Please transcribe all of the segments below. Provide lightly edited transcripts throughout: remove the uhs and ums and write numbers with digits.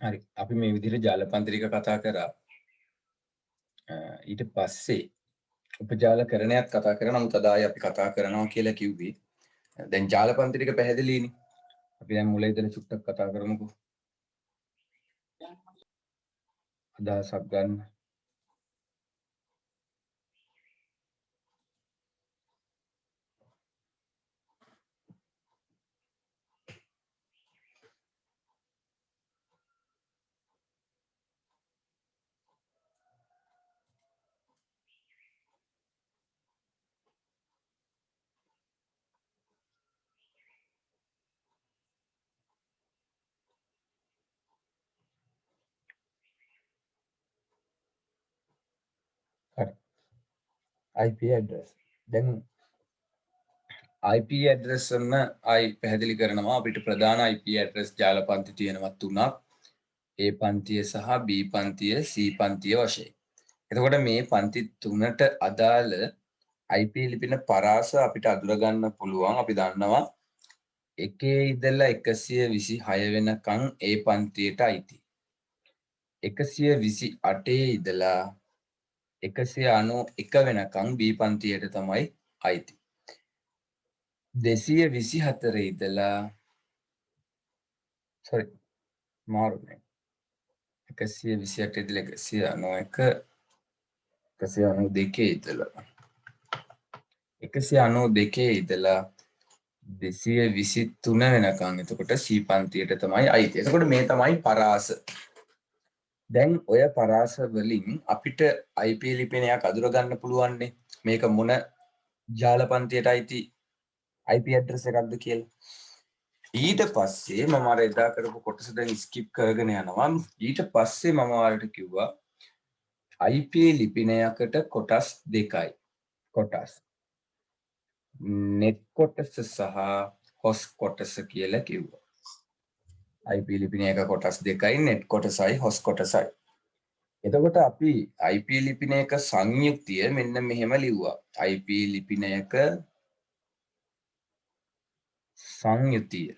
හරි. අපි මේ විදිහට ජාලපන්තරික කතා කරා. ඊට පස්සේ උපජාලකරණයක් කතා කරා. නමුත් අද ආයේ අපි කතා කරනවා කියලා කිව්වේ. දැන් ජාලපන්තරික පැහැදිලිනේ. අපි දැන් මුල ඉඳලා චුට්ටක් කතා කරමුකෝ. අදහසක් ගන්න. හරි. IP address. දැන් IP address වන්න ආයි පැහැදිලි කරනවා අපිට ප්‍රධාන IP address ජාලපන්ති තියෙනවා තුනක්. A පන්තිය සහ B පන්තිය C පන්තිය වශයෙන්. එතකොට මේ පන්ති තුනට අදාළ IP ලිපින පරාස අපිට අඳුර ගන්න පුළුවන්. අපි දන්නවා 1 ඉඳලා 126 වෙනකන් A පන්තියට අයිති. 128 ඉඳලා 191 වෙනකන් B පන්තියට තමයි අයිති. 224 ඉඳලා මාරුනේ 128 ඉඳලා 191 192 ඉඳලා 192 ඉඳලා 223 වෙනකන් එතකොට C පන්තියට තමයි අයිති. එතකොට මේ තමයි පරාස. දැන් ඔය පරාස වලින් අපිට IP ලිපිනයක් අඳුර ගන්න පුළුවන්නේ මේක මොන ජාල පන්තියට අයිති IP address එකක්ද කියලා. ඊට පස්සේ මම අර එදා කරපු කොටස දැන් ස්කිප් කරගෙන යනවා. ඊට පස්සේ මම ඔයාලට කිව්වා IP ලිපිනයකට කොටස් දෙකයි. කොටස් net කොටස සහ host කොටස කියලා කිව්වා. IP ලිපිනයක කොටස් දෙකයි net කොටසයි host කොටසයි. එතකොට අපි IP ලිපිනයක සංයුක්තිය මෙන්න මෙහෙම ලිව්වා. IP ලිපිනයක සංයුතිය.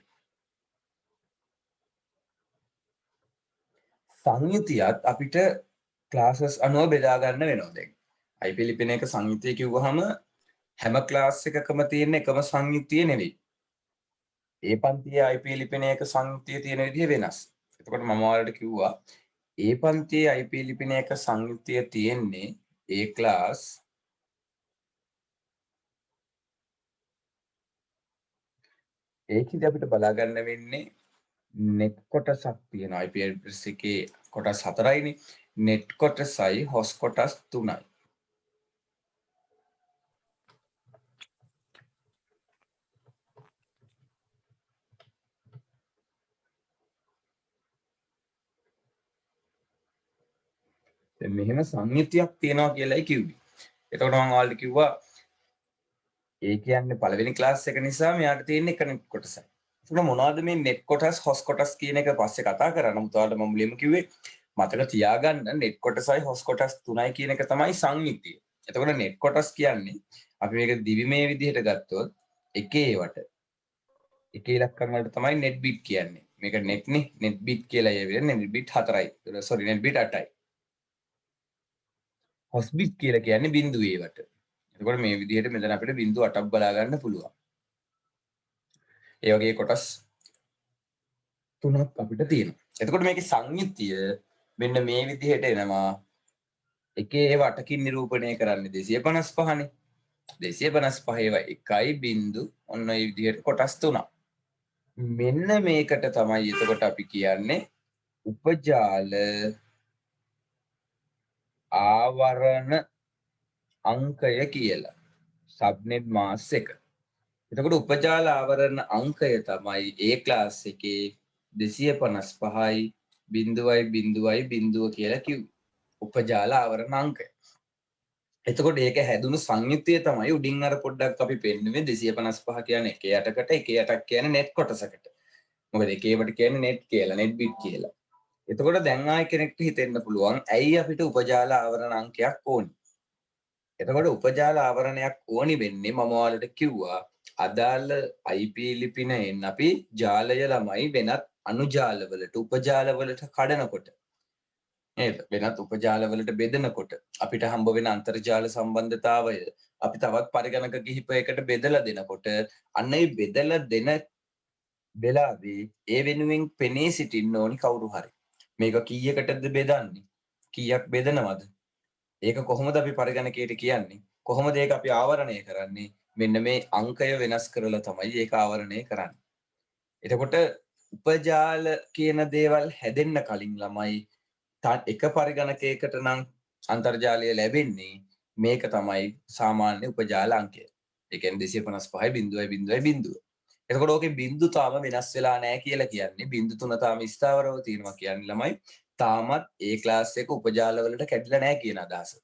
සංයුතියත් අපිට ක්ලාසස් අනුව බෙදා ගන්න වෙනවා දැන්. IP ලිපිනයක සංයුතිය කිව්වහම හැම ක්ලාස් එකකම තියෙන එකම සංයුතිය නෙවෙයි. ඒ පන්තියේ IP ලිපිනයක සංයුතිය තියෙන විදිහ වෙනස්. එතකොට මම ඔයාලට කිව්වා ඒ පන්තියේ IP ලිපිනයක සංයුතිය තියෙන්නේ ඒ ක්ලාස් ඒකෙදි අපිට බලා ගන්න වෙන්නේ net කොටසක් තියෙනවා. IP address එකේ කොටස් 4යිනේ. net කොටසයි host කොටස් 3යි. දැන් මෙහෙම සංයුතියක් තියෙනවා කියලායි කිව්වේ. එතකොට මම ඔයාලට කිව්වා ඒ කියන්නේ පළවෙනි ක්ලාස් එක නිසා මෙයාට තියෙන එක net කොටසයි. ඒක මොනවද මේ net කොටස් host කොටස් කියන එක පස්සේ කතා කරා. නමුත් ඔයාලට මම මුලින්ම කිව්වේ මතක තියාගන්න net කොටසයි host කොටස් 3යි කියන එක තමයි සංයුතිය. එතකොට net කොටස් කියන්නේ අපි මේක දිවිමය විදිහට ගත්තොත් එකේ වට එකේ ඉලක්කම් වලට තමයි net bit කියන්නේ. මේක net නේ net bit කියලා කියවෙන්නේ net bit 4යි. sorry net bit 8යි. host bit කියලා කියන්නේ බිඳුවේ වට. එතකොට මේ විදිහට මෙතන අපිට බිඳු 8ක් බලා ගන්න පුළුවන්. ඒ වගේ කොටස් තුනක් අපිට තියෙනවා. එතකොට මේකේ සංයුතිය මෙන්න මේ විදිහට එනවා. එකේ ඒවා 8කින් නිරූපණය කරන්නේ 255නේ. 255 ඒවා 1යි බිඳු ඔන්න ඒ විදිහට කොටස් තුනක්. මෙන්න මේකට තමයි එතකොට අපි කියන්නේ උපජාල ආවරණ අංකය කියලා. සබ්නෙට් මාස් එක. එතකොට උපජාල ආවරණ අංකය තමයි ඒ ක්ලාස් එකේ 255යි බිඳුවයි බිඳුවයි බිඳුව කියලා කිව්වේ. උපජාල ආවරණ අංකය. එතකොට ඒක හැදුණු සංයුතිය තමයි උඩින් අර පොඩ්ඩක් අපි පෙන්නුවේ 255 කියන්නේ 1.8කට 1.8ක් කියන්නේ net කොටසකට. මොකද 1.8 කියන්නේ net කියලා net bit කියලා. එතකොට දැන් ආයෙ කෙනෙක්ට හිතෙන්න පුළුවන් ඇයි අපිට උපජාල ආවරණ අංකයක් ඕනි? එතකොට උපජාල ආවරණයක් ඕනි වෙන්නේ මම ඔයාලට කිව්වා අදාළ IP ලිපිනයෙන් අපි ජාලය ළමයි වෙනත් අනුජාලවලට උපජාලවලට කඩනකොට නේද? වෙනත් උපජාලවලට බෙදනකොට අපිට හම්බ වෙන අන්තර්ජාල සම්බන්ධතාවය අපි තවත් පරිගණක කිහිපයකට බෙදලා දෙනකොට අන්න ඒ බෙදලා දෙන වෙලාවේ ඒ වෙනුවෙන් පෙනී සිටින්න ඕනි කවුරු හරි. මේක කීයකටද බෙදන්නේ? කීයක් බෙදනවද? ඒක කොහොමද අපි පරිගණකයට කියන්නේ? කොහොමද ඒක අපි ආවරණය කරන්නේ? මෙන්න මේ අංකය වෙනස් කරලා තමයි ඒක ආවරණය කරන්නේ. එතකොට උපජාල කියන දේවල් හැදෙන්න කලින් ළමයි එක පරිගණකයකට නම් අන්තර්ජාලය ලැබෙන්නේ මේක තමයි සාමාන්‍ය උපජාල අංකය. ඒ කියන්නේ 255.0.0. එතකොට ඕකේ බිංදු තාම වෙනස් වෙලා නැහැ කියලා කියන්නේ බිංදු තුන තාම ස්ථාවරව තියෙනවා කියන්නේ ළමයි තාමත් ඒ ක්ලාස් එක උපජාල වලට කැඩිලා නැහැ කියන අදහස.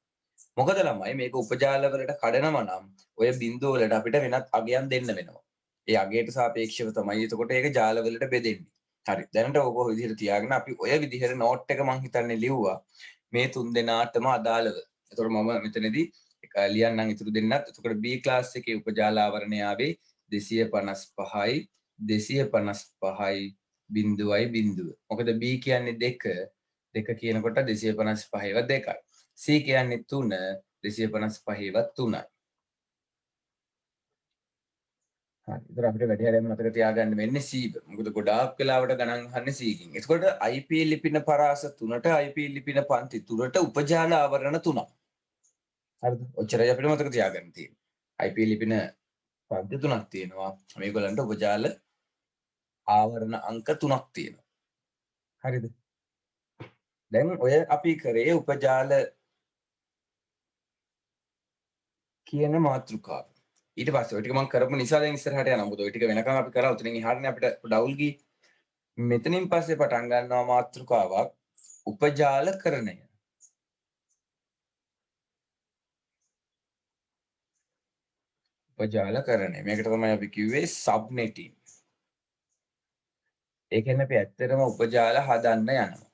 මොකද ළමයි මේක උපජාල වලට කඩනවා නම් ඔය බිංදු වලට අපිට වෙනත් අගයන් දෙන්න වෙනවා. ඒ අගයට සාපේක්ෂව තමයි එතකොට ඒක ජාල වලට බෙදෙන්නේ. හරි. දැනට ඕක ඔය විදිහට තියාගෙන අපි ඔය විදිහට නෝට් එක මං හිතන්නේ ලිව්වා මේ තුන් දෙනාටම අදාළව. එතකොට මම මෙතනදී ලියන්නම් ඉතුරු දෙන්නත්. එතකොට B ක්ලාස් එකේ උපජාල ආවරණය ආවේ 255යි 255යි බිංදුවයි බිංදුව. මොකද B කියන්නේ 2 2 කියනකොට 255ව 2යි. C කියන්නේ 3 255ව 3යි. හරි. ඒතර අපිට වැඩි හරියක් මතක තියාගන්න වෙන්නේ C. මොකද ගොඩාක් වෙලාවට ගණන් අහන්නේ C කින්. එතකොට IP ලිපින පරාස 3ට IP ලිපින පන්ති 3ට උපජාල ආවරණ 3ක්. හරිද? ඔච්චරයි අපිට මතක තියාගන්න තියෙන්නේ. IP ලිපින පන්ති 3ක් තියෙනවා. මේගොල්ලන්ට උපජාල ආවරණ අංක 3ක් තියෙනවා. හරිද? දැන් ඔය අපි කරේ උපජාල කියන මාතෘකාව. ඊට පස්සේ ඔය ටික මම කරපු නිසා දැන් ඉස්සරහට යනවා. මොකද ඔය ටික වෙනකන් අපි කරා. උතනින් එහාටනේ අපිට ඩවුල් ගියේ. මෙතනින් පස්සේ පටන් ගන්නවා මාතෘකාවක් උපජාලකරණය. උපජාලකරණය. මේකට තමයි අපි කිව්වේ සබ්නෙටින්. ඒ කියන්නේ අපි ඇත්තටම උපජාල හදන්න යනවා.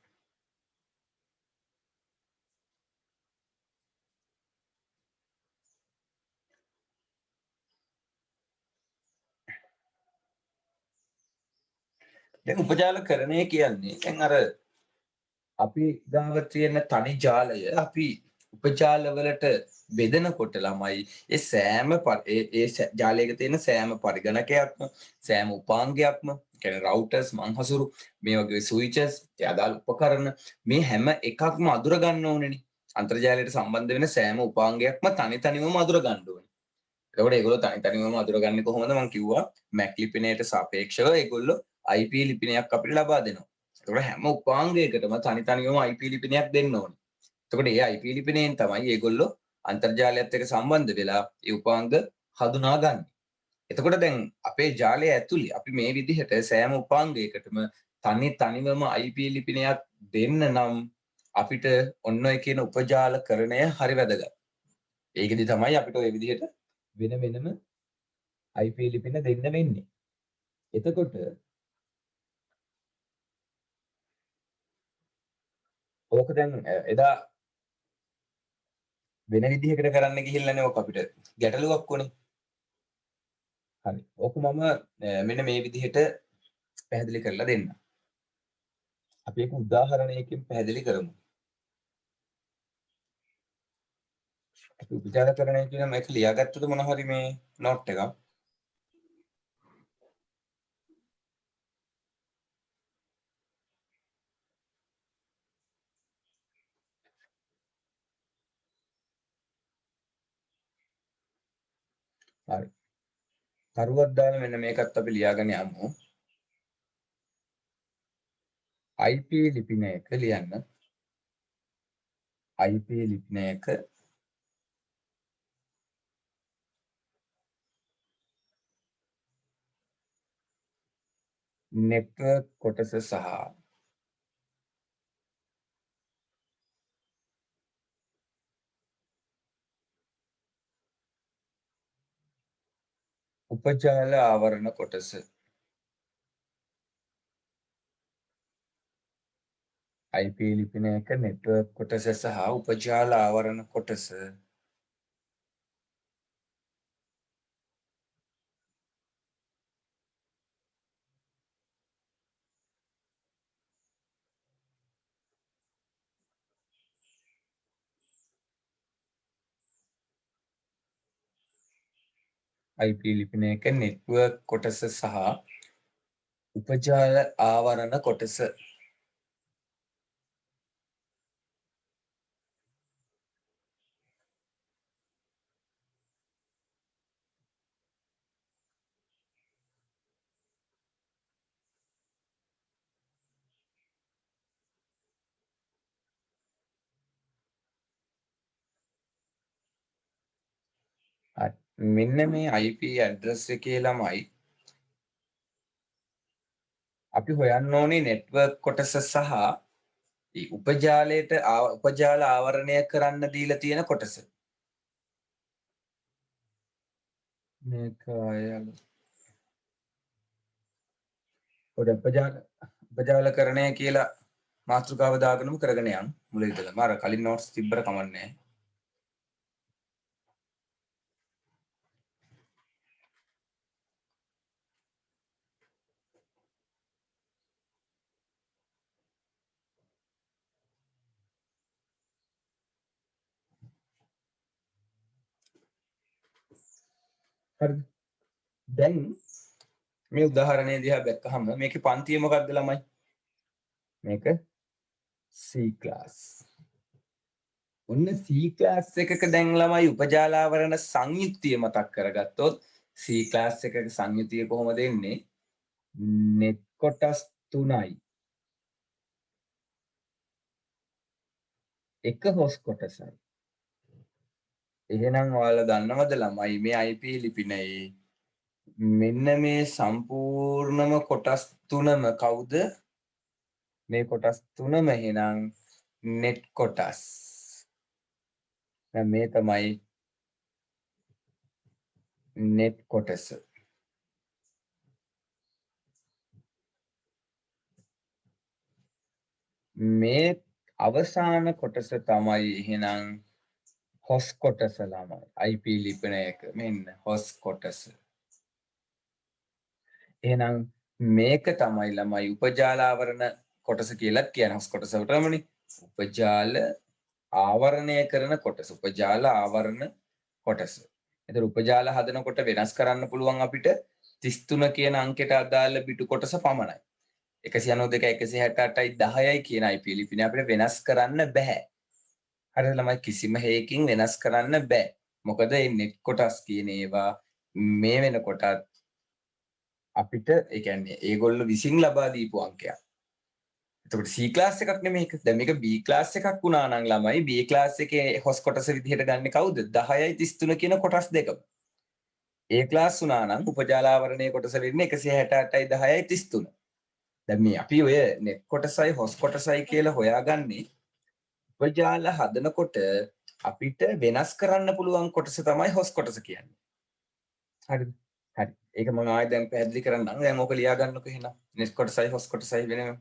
දැන් උපජාලකරණය කියන්නේ දැන් අර අපි ගාව තියෙන තනි ජාලය අපි උපජාලවලට බෙදනකොට ළමයි ඒ සෑම ඒ ජාලයක තියෙන සෑම පරිගණකයක්ම සෑම උපාංගයක්ම කියන්නේ රවුටර්ස් මංහසුරු මේ වගේ ස්විචස් ඒ අදාළ උපකරණ මේ හැම එකක්ම අඳුර ගන්න ඕනේනේ අන්තර්ජාලයට සම්බන්ධ වෙන සෑම උපාංගයක්ම තනි තනිවම අඳුර ගන්න ඕනේ. ඒකට ඒගොල්ලෝ තනි තනිවම අඳුරගන්නේ කොහොමද මම කිව්වා MAC ලිපිනයට සාපේක්ෂව ඒගොල්ලෝ IP ලිපිනයක් අපිට ලබා දෙනවා. ඒකට හැම උපාංගයකටම තනි තනිවම IP ලිපිනයක් දෙන්න ඕනේ. එතකොට ඒ IP ලිපිනයෙන් තමයි ඒගොල්ලෝ අන්තර්ජාලයත් එක්ක සම්බන්ධ වෙලා ඒ උපාංග හඳුනා ගන්න. එතකොට දැන් අපේ ජාලය ඇතුලේ අපි මේ විදිහට සෑම උපාංගයකටම තනිවම IP ලිපිනයක් දෙන්න නම් අපිට ඔන්න ඔය කියන උපජාලකරණය හරි වැදගත්. ඒකෙදි තමයි අපිට ඔය විදිහට වෙනම IP ලිපින දෙන්න වෙන්නේ. එතකොට ඕක දැන් එදා වෙන විදිහකට කරන්න ගිහිල්ලානේ ඕක අපිට ගැටලුවක් වුණේ. හරි. ඕක මම මෙන්න මේ විදිහට පැහැදිලි කරලා දෙන්න. අපි ඒක උදාහරණයකින් පැහැදිලි කරමු. අපි උපචාරකරණය කියන මේක ලියාගත්තද මොන හරි මේ නෝට් එකක්? හරි. කරුවක් දාලා මෙන්න මේකත් අපි ලියාගෙන යමු. IP ලිපින එක ලියන්න. IP ලිපින එක නෙට්වර්ක් කොටස සහ උපජාල ආවරණ කොටස. IP ලිපින එක නෙට්වර්ක් කොටස සහ උපජාල ආවරණ කොටස IP ලිපිනයක network කොටස සහ උපජාල ආවරණ කොටස. මෙන්න මේ IP ඇඩ්‍රස් එකේ ළමයි අපි හොයන්න ඕනේ network කොටස සහ උපජාලයට උපජාල ආවරණය කරන්න දීලා තියෙන කොටස. මේක අයල පොඩ උපජාලකරණය කියලා මාතෘකාව දාගෙනම කරගෙන යන්න මුලින් ඉඳලම අර කලින් නෝට්ස් තිබ්බර කමන්නේ. හරිද? දැන් මේ උදාහරණය දිහා දැක්කහම මේකේ පන්තිය මොකක්ද ළමයි? මේක C class. ඔන්න C class එකක දැන් ළමයි උපජාලාවරණ සංයුක්තිය මතක් කරගත්තොත් C class එකක සංයුතිය කොහොමද එන්නේ? net කොටස් 3යි. එක host කොටසයි. එහෙනම් ඔයාලා දන්නවද ළමයි මේ IP ලිපිනයේ මෙන්න මේ සම්පූර්ණම කොටස් තුනම කවුද? මේ කොටස් තුනම එහෙනම් net කොටස්. දැන් මේ තමයි net කොටස. මේ අවසාන කොටස තමයි එහෙනම් host කොටස ළමයි. IP ලිපිනයක මෙන්න host කොටස. එහෙනම් මේක තමයි ළමයි උපජාල ආවරණ කොටස කියලා කියන host කොටසටමනේ. උපජාල ආවරණය කරන කොටස. උපජාල ආවරණ කොටස. එතකොට උපජාල හදනකොට වෙනස් කරන්න පුළුවන් අපිට 33 කියන අංකයට අදාළ බිටු කොටස පමණයි. 192 168යි 10යි කියන IP ලිපිනේ අපිට වෙනස් කරන්න බෑ. හරිද ළමයි? කිසිම හේකින් වෙනස් කරන්න බෑ. මොකද මේ net කොටස් කියන ඒවා මේ වෙනකොටත් අපිට ඒ කියන්නේ ඒගොල්ලෝ විසින් ලබා දීපු අංකයක්. එතකොට C class එකක් නෙමෙයි මේක. දැන් මේක B class එකක් වුණා නම් ළමයි B class එකේ host කොටස විදිහට ගන්න කවුද? 10යි 33 කියන කොටස් දෙකම. A class වුණා නම් උපජාලාවරණයේ කොටස වෙන්නේ 168යි 10යි 33. දැන් මේ අපි ඔය net කොටසයි host කොටසයි කියලා හොයාගන්නේ උපජාල හදනකොට අපිට වෙනස් කරන්න පුළුවන් කොටස තමයි host කොටස කියන්නේ. හරිද? හරි. ඒක මම ආයෙ දැන් පැහැදිලි කරන්නම්. දැන් ඕක ලියා ගන්නකො එහෙනම්. net කොටසයි host කොටසයි වෙනම.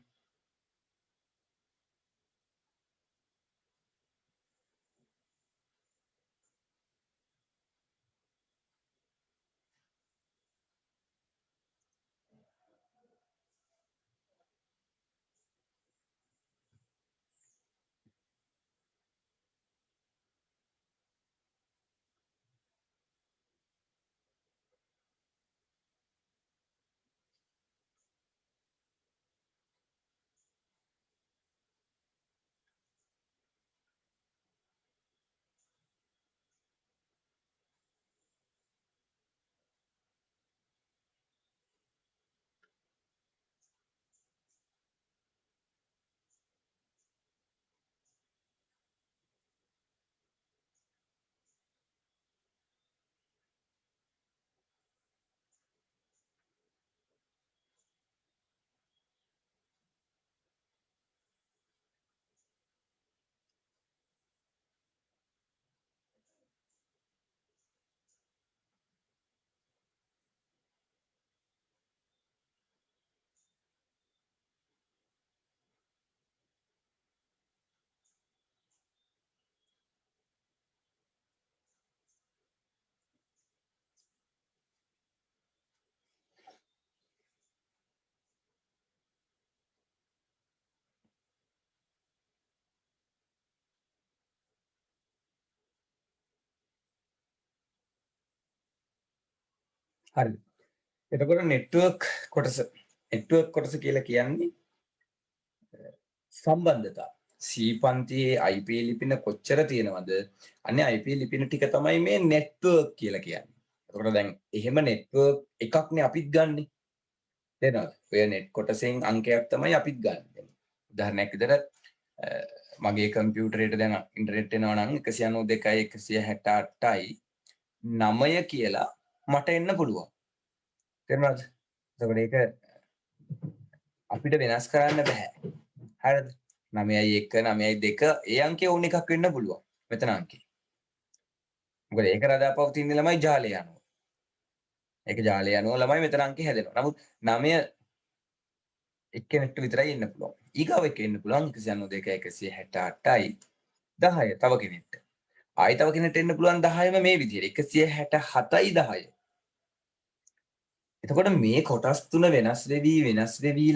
හරි. එතකොට නෙට්වර්ක් කොටස කියලා කියන්නේ සම්බන්ධතා. C පන්තියේ IP ලිපින කොච්චර තියෙනවද? අනේ IP ලිපින ටික තමයි මේ නෙට්වර්ක් කියලා කියන්නේ. එතකොට දැන් එහෙම නෙට්වර්ක් එකක්නේ අපිත් ගන්නෙ. තේරෙනවද? ඔය නෙට් කොටසෙන් අංකයක් තමයි අපිත් ගන්නෙ. උදාහරණයක් විදිහට මගේ කම්පියුටරේට දැන් ඉන්ටර්නෙට් එනවා නම් 192.168යි 9 කියලා මට එන්න පුළුවන්. තේරුණාද? එතකොට ඒක අපිට වෙනස් කරන්න බෑ. හරිද? 9.1 9.2 ඒ අංකය ඕන එකක් වෙන්න පුළුවන්. මෙතන අංකේ. මොකද ඒක රඳාපවතින ළමයි ජාලය අනුව. ඒක ජාලය අනුව ළමයි මෙතන අංකේ හැදෙනවා. නමුත් 9 එක්කෙනෙක්ට විතරයි එන්න පුළුවන්. ඊගාව එක එන්න පුළුවන් 192.168යි 10 තව කෙනෙක්ට. ආයි තව කෙනෙක්ට එන්න පුළුවන් 10ම මේ විදිහට 167යි 10. එතකොට මේ කොටස් තුන වෙනස් වෙවි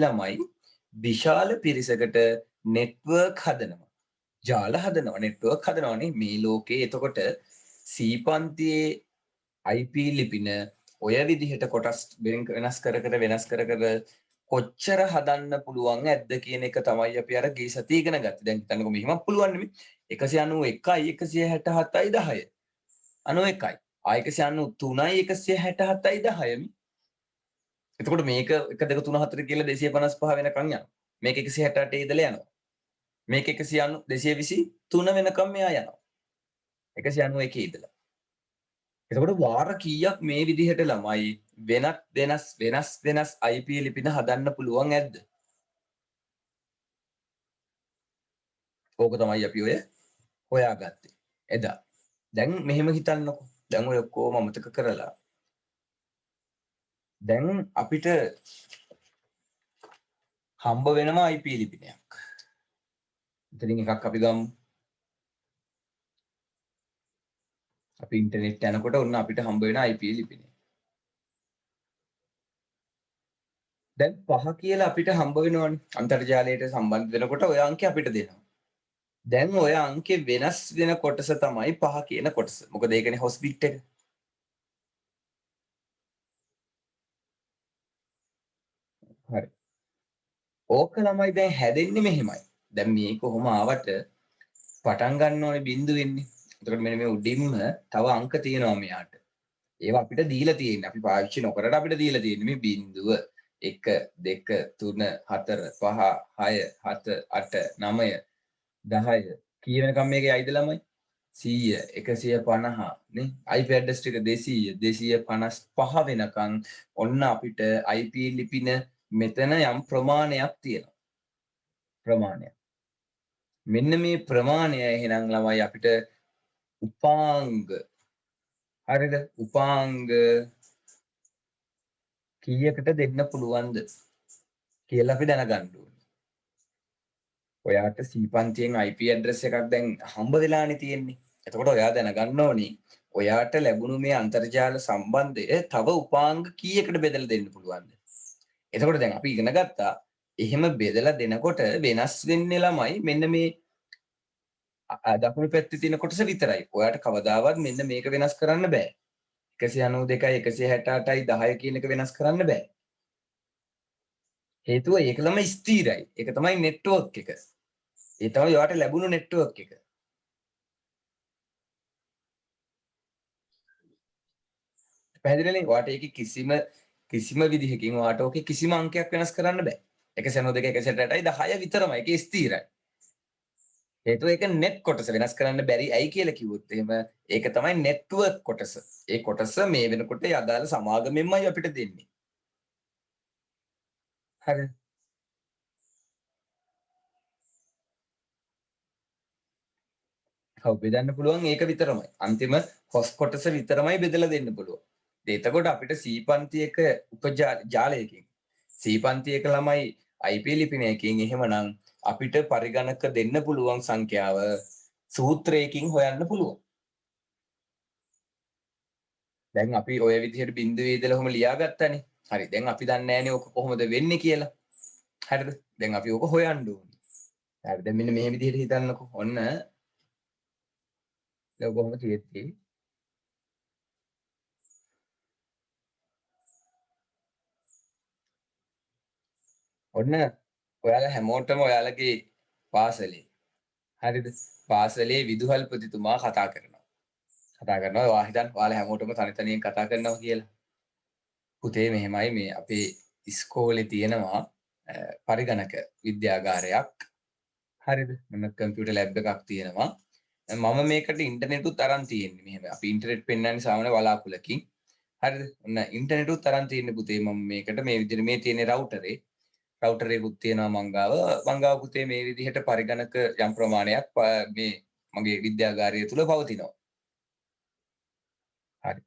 ළමයි විශාල පිරිසකට නෙට්වර්ක් හදනවා. ජාල හදනවා නෙට්වර්ක් හදනවානේ මේ ලෝකේ. එතකොට C පන්තියේ IP ලිපින ඔය විදිහට කොටස් වෙනස් කර කොච්චර හදන්න පුළුවන් ඇද්ද කියන එක තමයි අපි අර ගිය සතියේ ඉගෙන ගත්තේ. දැන් හිතන්නකෝ මෙහෙම පුළුවන් නෙමෙයි. 191යි 167යි 10. 91යි. 193යි 167යි 10. එතකොට මේක 1 2 3 4 කියලා 255 වෙනකන් යනවා. මේක 168 ඉඳලා යනවා. මේක 190 223 වෙනකම් මෙයා යනවා. 191 ඉඳලා. එතකොට වාර කීයක් මේ විදිහට ළමයි වෙනස් IP ලිපින හදන්න පුළුවන් ඇද්ද? ඕක තමයි අපි ඔය හොයාගත්තේ. එදා. දැන් මෙහෙම හිතන්නකෝ. දැන් ඔය ඔක්කොම අමතක කරලා දැන් අපිට හම්බ වෙනවා IP ලිපිනයක්. ඉතින් එකක් අපි ගමු. අපි ඉන්ටර්නෙට් යනකොට ඔන්න අපිට හම්බ වෙන IP ලිපිනය. දැන් 5 කියලා අපිට හම්බ වෙනවනේ. අන්තර්ජාලයට සම්බන්ධ වෙනකොට ඔය අංකය අපිට දෙනවා. දැන් ඔය අංකේ වෙනස් වෙන කොටස තමයි 5 කියන කොටස. මොකද ඒකනේ හොස් බිට් එක. හරි. ඕක ළමයි දැන් හැදෙන්නේ මෙහෙමයි. දැන් මේ කොහොම ආවට පටන් ගන්න ඕනේ බිඳුවෙන්නේ. එතකොට මෙන්න මේ උඩින්ම තව අංක තියෙනවා මෙයාට. ඒවා අපිට දීලා තියෙන්නේ. අපි පාවිච්චි නොකරට අපිට දීලා තියෙන්නේ මේ බිඳුව 1 2 3 4 5 6 7 8 9 10 කී වෙනකම් මේකේ අයිද ළමයි 100 150 නේ IP ඇඩ්‍රස් ටික 200 255 වෙනකම් ඔන්න අපිට IP ලිපින මෙතන යම් ප්‍රමාණයක් තියෙනවා. ප්‍රමාණයක්. මෙන්න මේ ප්‍රමාණය එහෙනම් ළමයි අපිට උපාංග හරිද? උපාංග කීයකට දෙන්න පුළුවන්ද කියලා අපි දැනගන්න ඕනේ. ඔයාට C පන්තියෙන් IP ඇඩ්‍රස් එකක් දැන් හම්බ වෙලානේ තියෙන්නේ. එතකොට ඔයා දැනගන්න ඕනි ඔයාට ලැබුණු මේ අන්තර්ජාල සම්බන්ධය තව උපාංග කීයකට බෙදලා දෙන්න පුළුවන්ද? එතකොට දැන් අපි ඉගෙන ගත්තා එහෙම බෙදලා දෙනකොට වෙනස් වෙන්නේ ළමයි මෙන්න මේ දකුණු පැත්තේ තියෙන කොටස විතරයි. ඔයාට කවදාවත් මෙන්න මේක වෙනස් කරන්න බෑ. 192යි 168යි 10 කියන එක වෙනස් කරන්න බෑ. හේතුව ඒක ළමයි ස්ථිරයි. ඒක තමයි නෙට්වර්ක් එක. ඒ තමයි ඔයාට ලැබුණු නෙට්වර්ක් එක. පැහැදිලිනේ? ඔයාට ඒකේ කිසිම විදිහකින් ඔයාට ඕකේ කිසිම අංකයක් වෙනස් කරන්න බෑ. 192 168යි 10 විතරමයි. ඒක ස්ථිරයි. හේතුව ඒක නෙට් කොටස වෙනස් කරන්න බැරි. ඇයි කියලා කිව්වොත් එහෙම ඒක තමයි නෙට්වර්ක් කොටස. ඒ කොටස මේ වෙනකොට අදාළ සමාගමෙන්මයි අපිට දෙන්නේ. හරි. ඔව් බෙදන්න පුළුවන් ඒක විතරමයි. අන්තිම හොස් කොටස විතරමයි බෙදලා දෙන්න පුළුවන්. එතකොට අපිට C පන්තියක ජාලයකින් C පන්තියක ළමයි IP ලිපිනයකින් එහෙමනම් අපිට පරිගණක දෙන්න පුළුවන් සංඛ්‍යාව සූත්‍රයකින් හොයන්න පුළුවන්. දැන් අපි ඔය විදිහට බිඳුවේ ඉඳලා ඔහම ලියාගත්තානේ. හරි. දැන් අපි දන්නේ නැහැනේ ඔක කොහොමද වෙන්නේ කියලා. හරිද? දැන් අපි ඔක හොයන්න ඕනේ. හරි. දැන් මෙන්න මේ විදිහට හිතන්නකෝ. ඔන්න දැන් කොහොමද තියෙන්නේ? ඔන්න ඔයාලා හැමෝටම ඔයාලගේ පාසලේ හරිද? පාසලේ විදුහල්පතිතුමා කතා කරනවා. කතා කරනවා ඔයා හිතන්න ඔයාලා හැමෝටම තනි තනියෙන් කතා කරනවා කියලා. පුතේ මෙහෙමයි මේ අපේ ඉස්කෝලේ තියෙනවා පරිගණක විද්‍යාගාරයක්. හරිද? මොන කම්පියුටර් ලැබ් එකක් තියෙනවා. මම මේකට ඉන්ටර්නෙටුත් අරන් තියෙන්නේ. මෙහෙම අපි ඉන්ටර්නෙට් පෙන්නන්නේ සාමාන්‍ය වලාකුලකින්. හරිද? ඔන්න ඉන්ටර්නෙටුත් අරන් තියෙන්නේ පුතේ මම මේකට මේ විදිහට මේ තියෙන රවුටරේකුත් තියෙනවා මංගාව පුතේ මේ විදිහට පරිගණක යම් ප්‍රමාණයක් මේ මගේ විද්‍යාගාරය තුල පවතිනවා. හරි.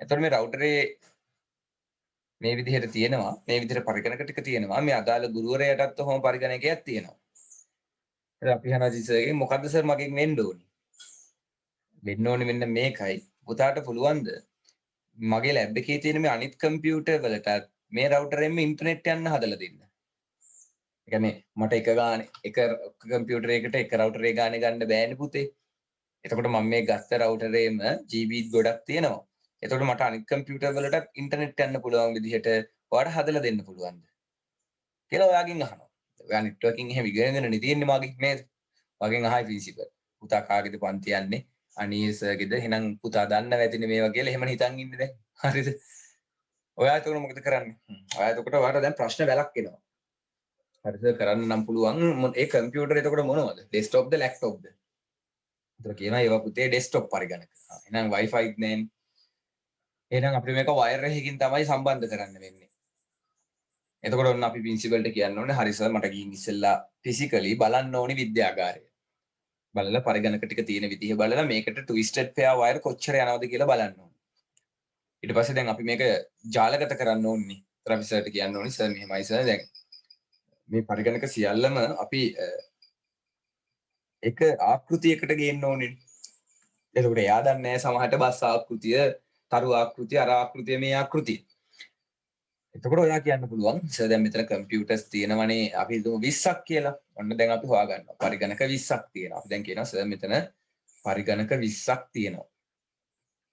එතකොට මේ රවුටරේ මේ විදිහට තියෙනවා මේ විදිහට පරිගණක ටික තියෙනවා මේ අදාළ ගුරුවරයාටත් ඔහොම පරිගණකයක් තියෙනවා. ඉතින් අපි අහනවා ජීසර්ගෙන් මොකද්ද සර් මගෙන් වෙන්න ඕනේ? වෙන්න ඕනේ මෙන්න මේකයි. පුතාට පුළුවන්ද මගේ ලැබ් එකේ තියෙන මේ අනිත් කම්පියුටර් වලට මේ රවුටරෙන්ම ඉන්ටර්නෙට් යන්න හදලා දෙන්න. ඒ කියන්නේ මට එක ගානේ එක කම්පියුටරයකට එක රවුටරේ ගානේ ගන්න බෑනේ පුතේ. එතකොට මම මේ ගත්ත රවුටරේම GB ගොඩක් තියෙනවා. එතකොට මට අනිත් කම්පියුටර් වලට ඉන්ටර්නෙට් යන්න පුළුවන් විදිහට ඔයාලට හදලා දෙන්න පුළුවන්ද? කියලා ඔයාගෙන් අහනවා. ඔයා නෙට්වර්කින් එහෙම ඉගෙනගෙන තියෙන්නේ මගෙන් නේද? මගෙන් අහයි ප්‍රින්සිපල්. පුතා කාගේද පන්ති යන්නේ? අනී සර්ගේද? එහෙනම් පුතා දන්නව ඇතිනේ මේවා කියලා එහෙම හිතන් ඉන්නේ දැන්. හරිද? ඔයා එතකොට මොකද කරන්නේ? ඔයා එතකොට ඔයාලට දැන් ප්‍රශ්න වැලක් එනවා. හරිද? කරන්න නම් පුළුවන් ඒ කම්පියුටර් එතකොට මොනවද? ඩෙස්ක්ටොප්ද ලැප්ටොප්ද? ඒතර කියනවා ඒවා පුතේ ඩෙස්ක්ටොප් පරිගණක. එහෙනම් Wi-Fi නෑනේ. එහෙනම් අපිට මේක වයර් එකකින් තමයි සම්බන්ධ කරන්න වෙන්නේ. එතකොට ඔන්න අපි ප්‍රින්සිපල්ට කියන්න ඕනේ හරි සර් මට ගිහින් ඉස්සෙල්ලා ෆිසිකලි බලන්න ඕනි විද්‍යාගාරය. බලලා පරිගණක ටික තියෙන විදිහ බලලා මේකට ට්විස්ටඩ් පෙයා වයර් කොච්චර යනවද කියලා බලන්න ඕනේ. ඊට පස්සේ දැන් අපි මේක ජාලගත කරන්න ඕනේ. ඒතර අපි සර්ට කියන්න ඕනේ සර් මෙහෙමයි සර් දැන් මේ පරිගණක සියල්ලම අපි එක ආකෘතියකට ගේන්න ඕනේ. එතකොට එයා දන්නේ නැහැ සමහරට බස් ආකෘතිය, තරු ආකෘතිය, අර ආකෘතිය මේ ආකෘතිය. එතකොට ඔයා කියන්න පුළුවන් සර් දැන් මෙතන කම්පියුටර්ස් තියෙනවනේ අපි හිතමු 20ක් කියලා. ඔන්න දැන් අපි හොයාගන්නවා. පරිගණක 20ක් තියෙනවා. අපි දැන් කියනවා සර් මෙතන පරිගණක 20ක් තියෙනවා.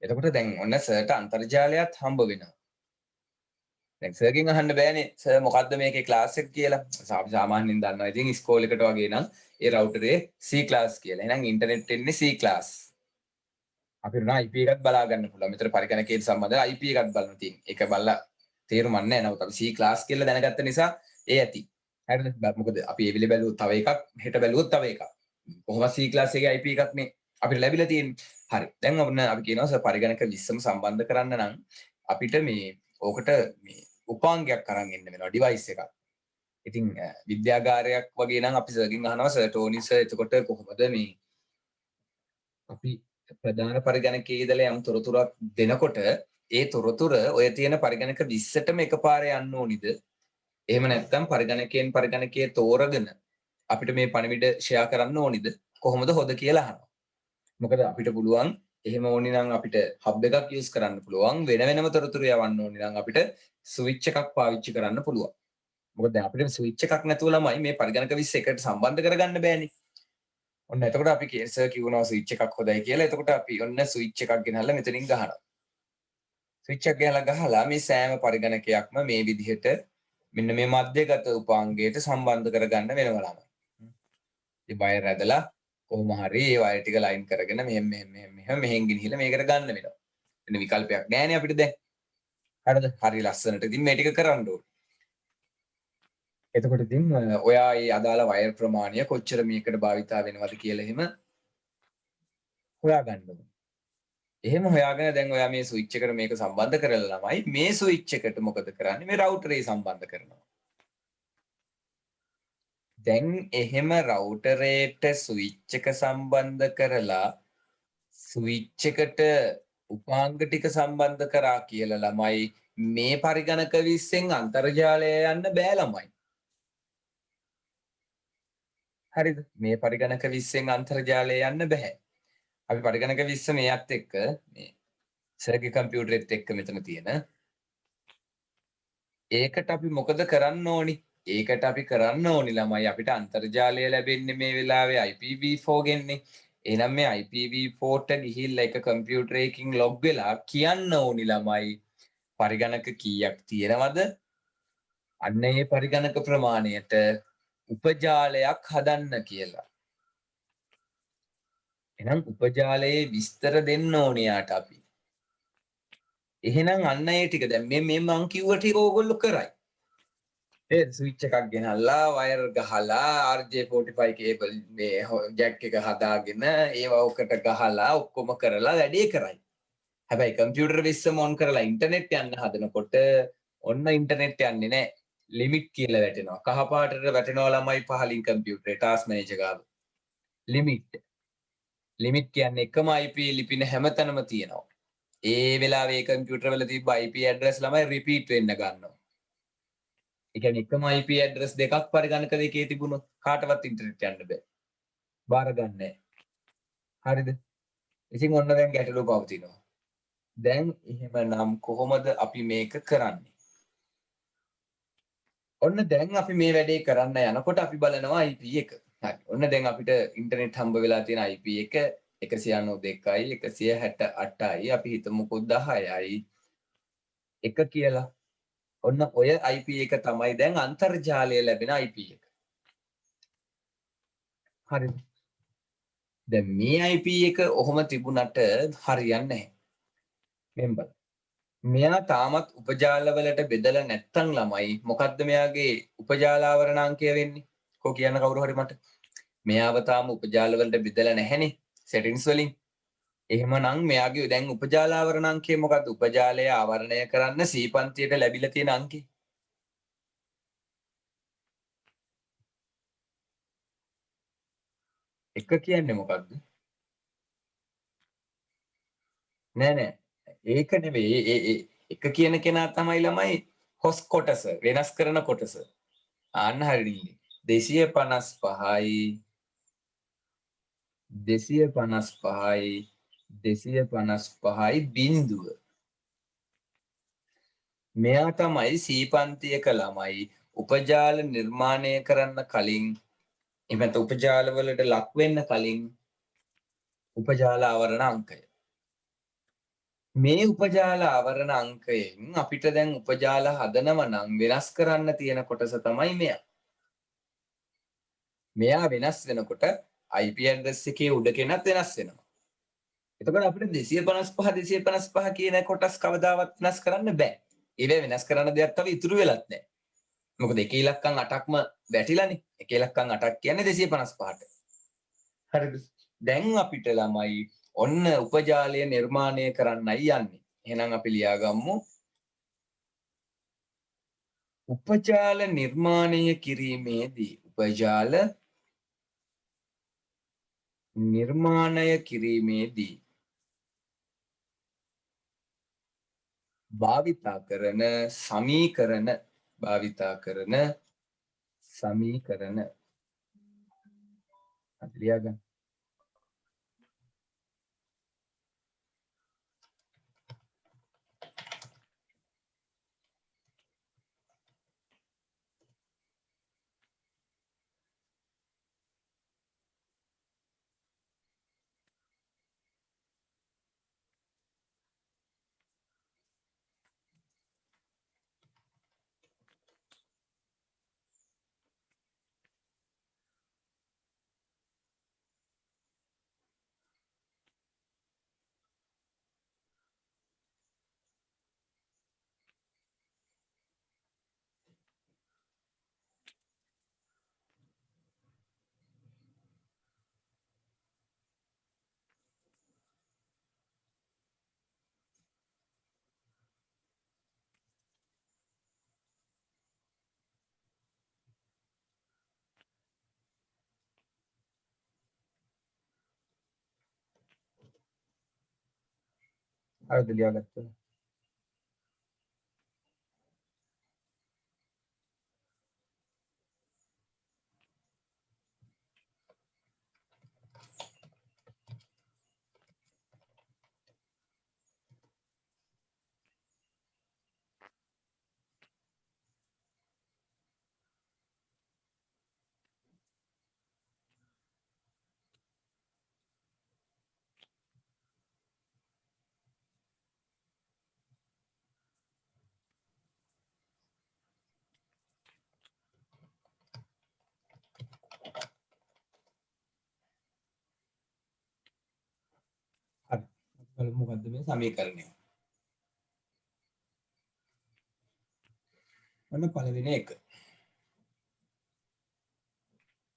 එතකොට දැන් ඔන්න සර්ට අන්තර්ජාලයත් හම්බ වෙනවා. දැන් සර්ගෙන් අහන්න බෑනේ සර් මොකද්ද මේකේ ක්ලාස් එක කියලා. අපි සාමාන්‍යයෙන් දන්නවා ඉතින් ඉස්කෝලේකට වගේ නම් ඒ රවුටරේ C ක්ලාස් කියලා. එහෙනම් ඉන්ටර්නෙට් එන්නේ C ක්ලාස්. අපිට නම් IP එකක් බලා ගන්න පුළුවන්. මෙතන පරිගණකයට සම්බන්ධ IP එකක් බලන්න තියෙන්නේ. ඒක බලලා තේරුමක් නැහැ. නමුත් අපි C ක්ලාස් කියලා දැනගත්ත නිසා ඒ ඇති. හරිද? මොකද අපි ඒ වෙලේ බැලුවොත් තව එකක්, හෙට බැලුවොත් තව එකක්. කොහොමද C ක්ලාස් එකේ IP එකක් නේ අපිට ලැබිලා තියෙන්නේ. හරි. දැන් ඔන්න අපි කියනවා සර් පරිගණක 20ම සම්බන්ධ කරන්න නම් අපිට මේ ඕකට මේ උපාංගයක් අරන් එන්න වෙනවා ඩිවයිස් එකක්. ඉතින් විද්‍යාගාරයක් වගේ නම් අපි සර්ගෙන් අහනවා සර් ටෝනි සර් එතකොට කොහොමද මේ අපි ප්‍රධාන පරිගණකයේ ඉඳලා යම් තොරතුරක් දෙනකොට ඒ තොරතුර ඔය තියෙන පරිගණක 20ටම එකපාරේ යන්න ඕනිද? එහෙම නැත්නම් පරිගණකයෙන් පරිගණකයේ තෝරගෙන අපිට මේ පණිවිඩ ෂෙයා කරන්න ඕනිද? කොහොමද හොද කියලා අහනවා. මොකද අපිට පුළුවන් එහෙම ඕනි නම් අපිට හබ් එකක් යූස් කරන්න පුළුවන්. වෙන වෙනම තොරතුරු යවන්න ඕනි නම් අපිට ස්විච් එකක් පාවිච්චි කරන්න පුළුවන්. මොකද දැන් අපිට ස්විච් එකක් නැතුව ළමයි මේ පරිගණක 20 එකට සම්බන්ධ කරගන්න බෑනේ. ඔන්න එතකොට අපි සර් කිව්වනවා ස්විච් එකක් හොදයි කියලා. එතකොට අපි ඔන්න ස්විච් එකක් ගෙනල්ලා මෙතනින් ගහනවා. ස්විච් එක ගහලා මේ සෑම පරිගණකයක්ම මේ විදිහට මෙන්න මේ මධ්‍යගත උපාංගයට සම්බන්ධ කරගන්න වෙනවා ළමයි. ඉතින් වයර් ඇදලා කොහොම හරි ඒ වයර් ටික ලයින් කරගෙන මෙහෙන් ගෙනහිලා මේකට ගන්න වෙනවා. වෙන විකල්පයක් නැහැනේ අපිට දැන්. හරිද? හරි ලස්සනට ඉතින් මේ ටික කරන්න ඕනේ. එතකොට ඉතින් ඔයා මේ අදාළ වයර් ප්‍රමාණය කොච්චර මේකට භාවිතා වෙනවද කියලා එහෙම හොයාගන්න ඕනේ. එහෙම හොයාගෙන දැන් ඔයා මේ ස්විච් එකට මේක සම්බන්ධ කරලා ළමයි මේ ස්විච් එකට මොකද කරන්නේ? මේ රවුටරේ සම්බන්ධ කරනවා. දැන් එහෙම රවුටරේට ස්විච් එක සම්බන්ධ කරලා ස්විච් එකට උපාංග ටික සම්බන්ධ කරා කියලා ළමයි මේ පරිගණක 20න් අන්තර්ජාලය යන්න බෑ ළමයි. හරිද? මේ පරිගණක 20න් අන්තර්ජාලය යන්න බෑ. අපි පරිගණක 20 මේත් එක්ක මේ සර්ගේ කම්පියුටරෙත් එක්ක මෙතන තියෙන ඒකට අපි මොකද කරන්න ඕනි? ඒකට අපි කරන්න ඕනි ළමයි අපිට අන්තර්ජාලය ලැබෙන්නේ මේ වෙලාවේ IPv4 ගෙන්නේ. එහෙනම් මේ IPv4ට ගිහිල්ලා එක කම්පියුටරයකින් ලොග් වෙලා කියන්න ඕනි ළමයි පරිගණක කීයක් තියෙනවද? අන්න ඒ පරිගණක ප්‍රමාණයට උපජාලයක් හදන්න කියලා. එහෙනම් උපජාලයේ විස්තර දෙන්න ඕනේ යාට අපි. එහෙනම් අන්න ඒ ටික දැන් මේ මං කිව්ව ටික ඕගොල්ලෝ කරයි. ඒ ස්විච් එකක් ගෙනල්ලා වයර් ගහලා RJ45 කේබල් මේ ජැක් එක හදාගෙන ඒවා ඔකට ගහලා ඔක්කොම කරලා වැඩේ කරයි. හැබැයි කම්පියුටර් විස්සම ඔන් කරලා ඉන්ටර්නෙට් යන්න හදනකොට ඔන්න ඉන්ටර්නෙට් යන්නේ නැහැ. ලිමිට් කියලා වැටෙනවා. කහ පාටට වැටෙනවා ළමයි පහලින් කම්පියුටරේ ටාස්ක් මැනේජර් ගාව. ලිමිට්. ලිමිට් කියන්නේ එකම IP ලිපින හැමතැනම තියෙනවා. ඒ වෙලාවේ කම්පියුටර් වල තිබ්බ IP ඇඩ්‍රස් ළමයි රිපීට් වෙන්න ගන්නවා. ඒ කියන්නේ එකම IP ඇඩ්‍රස් දෙකක් පරිගණක දෙකේ තිබුණොත් කාටවත් ඉන්ටර්නෙට් යන්න බෑ. බාර ගන්නෑ. හරිද? ඉතින් ඔන්න දැන් ගැටලුව පවතිනවා. දැන් එහෙමනම් කොහොමද අපි මේක කරන්නේ? ඔන්න දැන් අපි මේ වැඩේ කරන්න යනකොට අපි බලනවා IP එක. හරි. ඔන්න දැන් අපිට ඉන්ටර්නෙට් හම්බ වෙලා තියෙන IP එක 192යි 168යි අපි හිතමුකෝ 10යි 1 කියලා. ඔන්න ඔය IP එක තමයි දැන් අන්තර්ජාලය ලැබෙන IP එක. හරිද? දැන් මේ IP එක ඔහොම තිබුණට හරියන්නේ නැහැ. මෙම්බර්. මෙයා තාමත් උපජාලවලට බෙදලා නැත්තම් ළමයි මොකද්ද මෙයාගේ උපජාලාවරණාංකය වෙන්නේ? කො කියන්න කවුරු හරි මට. මෙයාව තාම උපජාලවලට බෙදලා නැහැනේ සෙටින්ස් වලින්. එහෙමනම් මෙයාගේ දැන් උපජාලාවරණාංකය මොකද්ද? උපජාලය ආවරණය කරන්න C පන්තියට ලැබිලා තියෙන අංකය. එක කියන්නේ මොකද්ද? නෑ නෑ. ඒක නෙවෙයි. ඒ එක කියන කෙනා තමයි ළමයි හොස් කොටස වෙනස් කරන කොටස. අන්න හරියි. 255යි 255යි 255යි බිඳුව. මෙයා තමයි C පන්තියක ළමයි උපජාල නිර්මාණය කරන්න කලින් එහෙම නැත්නම් උපජාල වලට ලක් වෙන්න කලින් උපජාල ආවරණ අංකය. මේ උපජාල ආවරණ අංකයෙන් අපිට දැන් උපජාල හදනව නම් වෙනස් කරන්න තියෙන කොටස තමයි මෙයා. මෙයා වෙනස් වෙනකොට IP address එකේ උඩ කෙනත් වෙනස් වෙනවා. එතකොට අපිට 255 255 කියන කොටස් කවදාවත් වෙනස් කරන්න බෑ. ඒවේ වෙනස් කරන්න දෙයක් තව ඉතුරු වෙලත් නැහැ. මොකද එක ඉලක්කම් 8ක්ම වැටිලානේ. එක ඉලක්කම් 8ක් කියන්නේ 255ට. හරිද? දැන් අපිට ළමයි ඔන්න උපජාලය නිර්මාණය කරන්නයි යන්නේ. එහෙනම් අපි ලියාගමු උපජාල නිර්මාණය කිරීමේදී භාවිතා කරන සමීකරණ අපි ලියාගමු. හරිද ලියාගත්තා? බලමු මොකද්ද මේ සමීකරණය. ඔන්න පළවෙනි එක.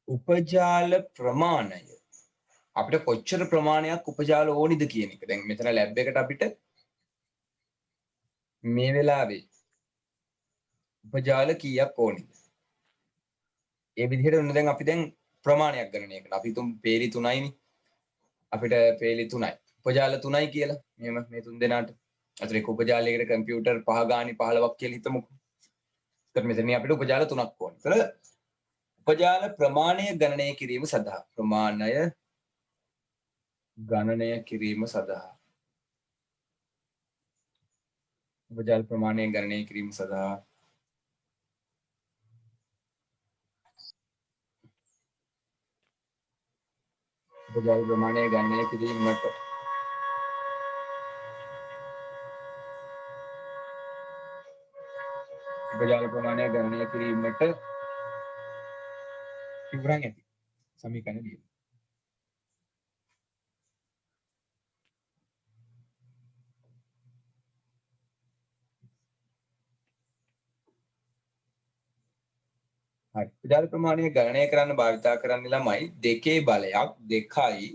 උපජාල ප්‍රමාණය. අපිට කොච්චර ප්‍රමාණයක් උපජාල ඕනිද කියන එක. දැන් මෙතන ලැබ් එකට අපිට මේ වෙලාවේ උපජාල කීයක් ඕනිද? ඒ විදිහට ඔන්න දැන් අපි දැන් ප්‍රමාණයක් ගණනය කරනවා. අපි තුන් පේලි 3යිනේ. අපිට පේලි 3යි. උපජාල 3යි කියලා. මෙහෙම මේ තුන් දෙනාට. අතන එක උපජාලයකට කම්පියුටර් 5 ගානි 15ක් කියලා හිතමුකෝ. ඒත් මෙතන අපිට උපජාල 3ක් ඕනේ. ඒතර උපජාල ප්‍රමාණය ගණනය කිරීම සඳහා උපජාල ප්‍රමාණය ගණනය කිරීම සඳහා උපජාල ප්‍රමාණය ගණනය කිරීමට ඉවරන් ඇති සමීකරණ ලියමු. හරි. උපජාල ප්‍රමාණය ගණනය කරන්න භාවිතා කරන්න ළමයි දෙකේ බලයක් 2යි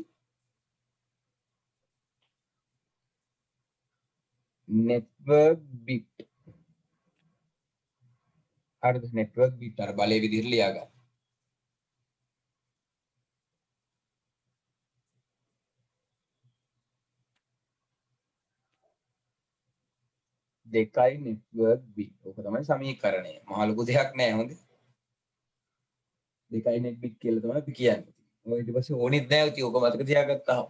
network bit. හරිද? network bit අර බලයේ විදිහට ලියා ගන්න. 2යි network bit. ඕක තමයි සමීකරණය. මහ ලොකු දෙයක් නෑ හොඳේ. 2යි net bit කියලා තමයි අපි කියන්නේ. ඔය ඊට පස්සේ ඕනෙත් නෑ ඉතින් ඕක මතක තියාගත්තාම.